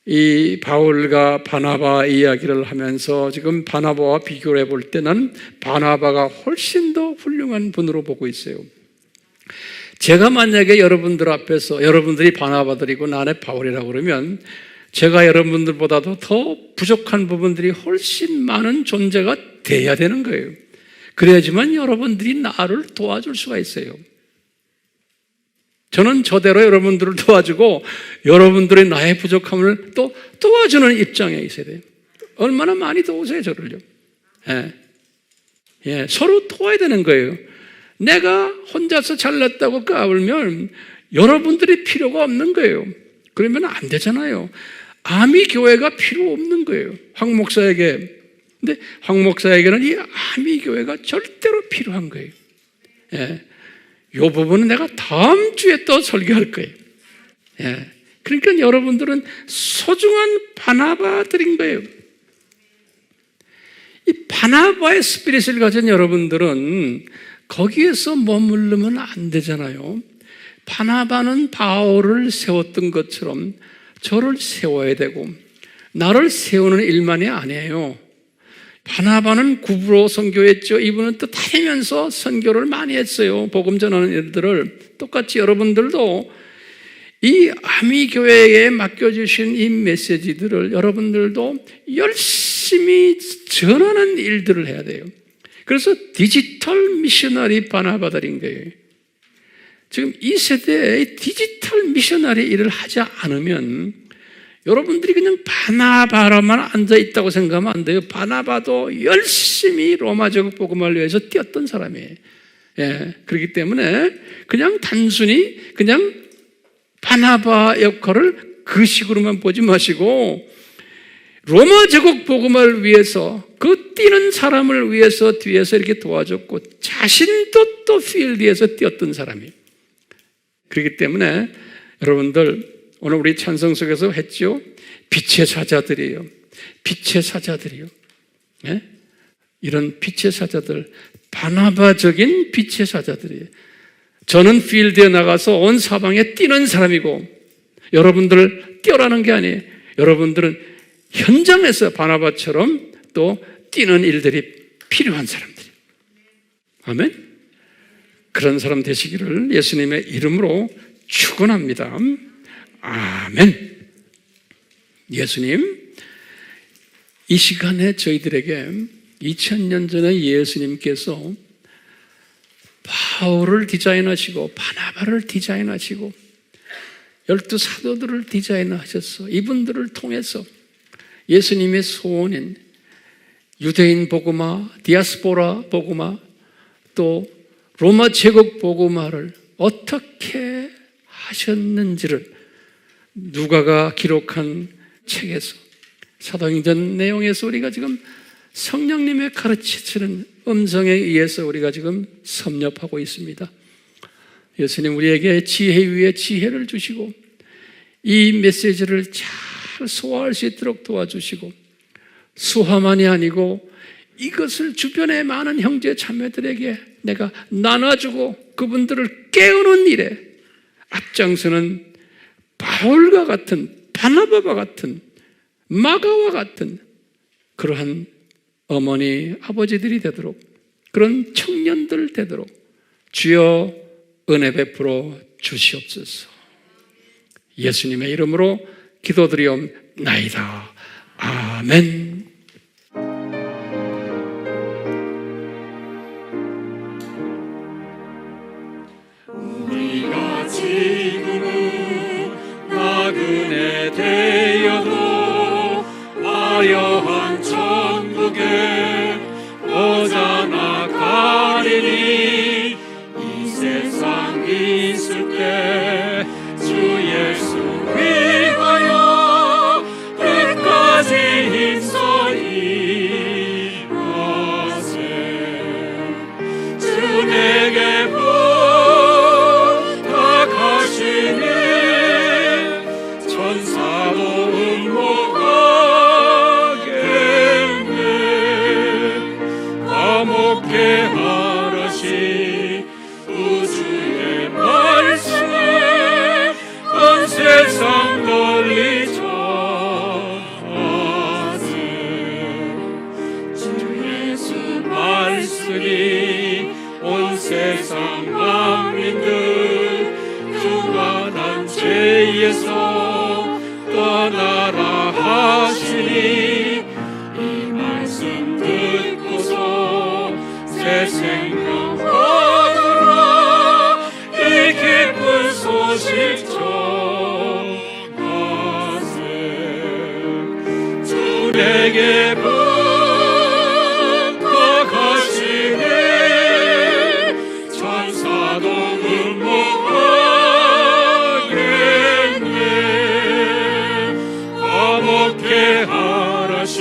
이 바울과 바나바 이야기를 하면서 지금 바나바와 비교를 해볼 때는 바나바가 훨씬 더 훌륭한 분으로 보고 있어요. 제가 만약에 여러분들 앞에서 여러분들이 바나바들이고 나는 바울이라고 그러면 제가 여러분들보다도 더 부족한 부분들이 훨씬 많은 존재가 돼야 되는 거예요. 그래야지만 여러분들이 나를 도와줄 수가 있어요. 저는 저대로 여러분들을 도와주고 여러분들의 나의 부족함을 또 도와주는 입장에 있어야 돼요. 얼마나 많이 도우세요, 저를요. 예. 예, 서로 도와야 되는 거예요. 내가 혼자서 잘났다고 까불면 여러분들이 필요가 없는 거예요. 그러면 안 되잖아요. 아미 교회가 필요 없는 거예요. 황 목사에게. 근데 황 목사에게는 이 아미 교회가 절대로 필요한 거예요. 예. 이 부분은 내가 다음 주에 또 설교할 거예요. 예. 그러니까 여러분들은 소중한 바나바들인 거예요. 이 바나바의 스피릿을 가진 여러분들은 거기에서 머무르면 안 되잖아요. 바나바는 바울을 세웠던 것처럼 저를 세워야 되고 나를 세우는 일만이 아니에요. 바나바는 구부로 선교했죠. 이분은 또 다니면서 선교를 많이 했어요. 복음 전하는 일들을. 똑같이 여러분들도 이 아미교회에 맡겨주신 이 메시지들을 여러분들도 열심히 전하는 일들을 해야 돼요. 그래서 디지털 미셔너리 바나바들인 거예요. 지금 이 세대에 디지털 미셔너리 일을 하지 않으면 여러분들이 그냥 바나바로만 앉아있다고 생각하면 안 돼요. 바나바도 열심히 로마 제국 복음을 위해서 뛰었던 사람이에요. 예, 그렇기 때문에 그냥 단순히 그냥 바나바 역할을 그 식으로만 보지 마시고 로마 제국 복음을 위해서 그 뛰는 사람을 위해서 뒤에서 이렇게 도와줬고 자신도 또 필드에서 뛰었던 사람이에요. 그렇기 때문에 여러분들 오늘 우리 찬송 속에서 했죠. 빛의 사자들이에요. 빛의 사자들이요. 예? 이런 빛의 사자들, 바나바적인 빛의 사자들이에요. 저는 필드에 나가서 온 사방에 뛰는 사람이고 여러분들을 뛰어라는 게 아니에요. 여러분들은 현장에서 바나바처럼 또 뛰는 일들이 필요한 사람들이에요. 아멘? 그런 사람 되시기를 예수님의 이름으로 축원합니다. 아멘. 예수님, 이 시간에 저희들에게 2000년 전에 예수님께서 바울을 디자인하시고 바나바를 디자인하시고 12 사도들을 디자인하셨어. 이분들을 통해서 예수님의 소원인 유대인 복음화, 디아스포라 복음화, 또 로마 제국 복음화를 어떻게 하셨는지를 누가가 기록한 책에서, 사도행전 내용에서 우리가 지금 성령님의 가르치시는 음성에 의해서 우리가 지금 섭렵하고 있습니다. 예수님 우리에게 지혜 위에 지혜를 주시고 이 메시지를 잘 소화할 수 있도록 도와주시고, 수화만이 아니고 이것을 주변의 많은 형제 자매들에게 내가 나눠주고 그분들을 깨우는 일에 앞장서는 바울과 같은, 바나바와 같은, 마가와 같은 그러한 어머니, 아버지들이 되도록, 그런 청년들 되도록 주여 은혜 베풀어 주시옵소서. 예수님의 이름으로 기도드리옵나이다. 아멘. 우리가 지금은 나그네 되어도 화려한 천국에 오자나 가리니, 이 세상 있을 때 주 예수 위하여 끝까지 힘써 일하세. 주 내게 부탁하시니 천사도 응모하겠네. 화목해 하라시 우주의 말씀에 온 세상 널리 전하세. 주 예수 말씀이 온 세상 만민들 유한한 죄에서 떠나라 하시니, 이 말씀 듣고서 새 생명 얻으라 이 기쁜 소식 전하세. 주 내게 부탁하시니 천사도 응모하겠네. 화목해 하라시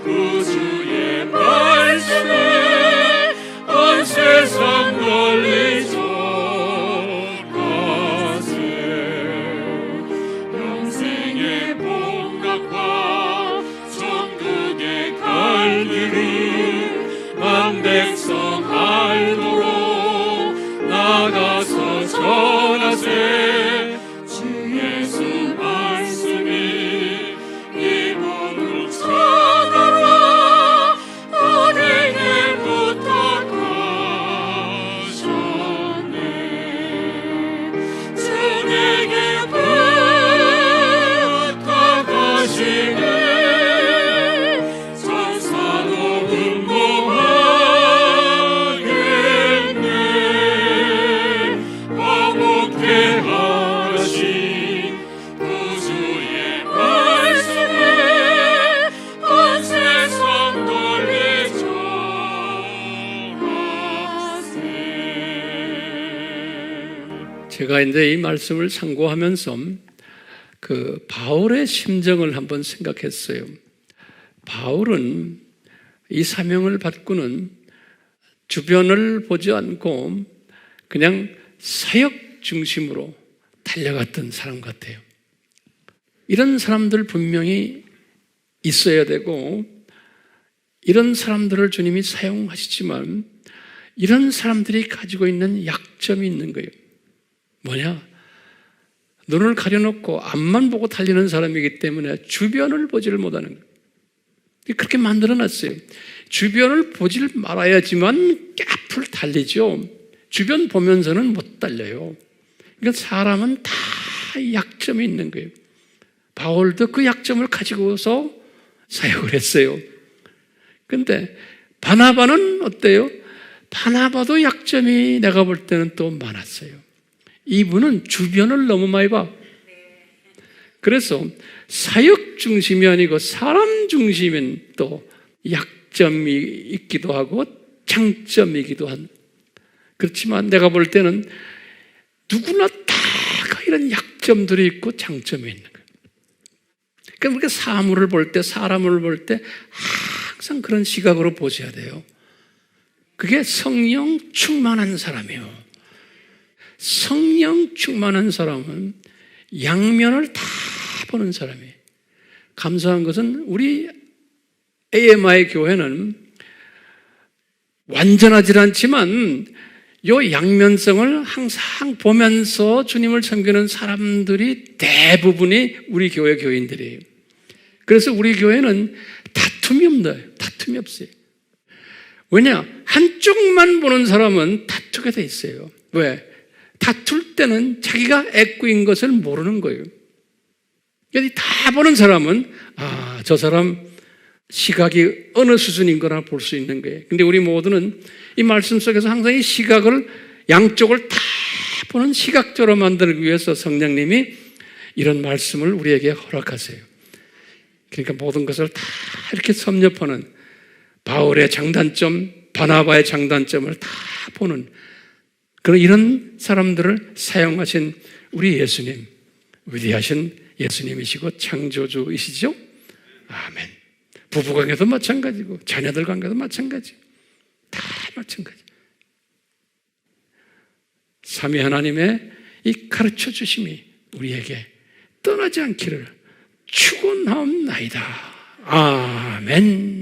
구주의 말씀에 온 세상 널리 전하세. 영생의 복락과 천국에 갈 길을 만 백성 알도록 나가서 전하세. 주 예수 말씀이 이분을 찾아라 어디에 부탁하셨네. 주 내게 부탁하시네. 천사도 응모하겠네. 화목해 하라시 구주의 말씀에 온 세상 널리 전하세. 제가 이제 이 말씀을 상고하면서 그 바울의 심정을 한번 생각했어요. 바울은 이 사명을 받고는 주변을 보지 않고 그냥 사역 중심으로 달려갔던 사람 같아요. 이런 사람들 분명히 있어야 되고, 이런 사람들을 주님이 사용하시지만 이런 사람들이 가지고 있는 약점이 있는 거예요. 뭐냐? 눈을 가려놓고 앞만 보고 달리는 사람이기 때문에 주변을 보지를 못하는 거예요. 그렇게 만들어놨어요. 주변을 보질 말아야지만 앞을 달리죠. 주변 보면서는 못 달려요. 그러니까 사람은 다 약점이 있는 거예요. 바울도 그 약점을 가지고서 사역을 했어요. 근데 바나바는 어때요? 바나바도 약점이 내가 볼 때는 또 많았어요. 이분은 주변을 너무 많이 봐. 그래서 사역 중심이 아니고 사람 중심인 또 약점이 있기도 하고 장점이기도 한. 그렇지만 내가 볼 때는 누구나 다 이런 약점들이 있고 장점이 있는 거예요. 그러니까 사물을 볼 때, 사람을 볼 때 항상 그런 시각으로 보셔야 돼요. 그게 성령 충만한 사람이에요. 성령 충만한 사람은 양면을 다 보는 사람이에요. 감사한 것은 우리 AMI 교회는 완전하지 않지만 이 양면성을 항상 보면서 주님을 섬기는 사람들이 대부분이 우리 교회 교인들이에요. 그래서 우리 교회는 다툼이 없나요? 다툼이 없어요. 왜냐? 한쪽만 보는 사람은 다투게 돼 있어요. 왜? 다툴 때는 자기가 애꾸인 것을 모르는 거예요. 여기 다 보는 사람은 저 사람 시각이 어느 수준인 거나 볼 수 있는 거예요. 근데 우리 모두는 이 말씀 속에서 항상 이 시각을 양쪽을 다 보는 시각적으로 만들기 위해서 성령님이 이런 말씀을 우리에게 허락하세요. 그러니까 모든 것을 다 이렇게 섭렵하는 바울의 장단점, 바나바의 장단점을 다 보는 그런 이런 사람들을 사용하신 우리 예수님, 위대하신 예수님이시고 창조주이시죠? 아멘. 부부관계도 마찬가지고 자녀들 관계도 마찬가지. 다 마찬가지. 삼위 하나님의 이 가르쳐 주심이 우리에게 떠나지 않기를 축원하옵나이다. 아멘.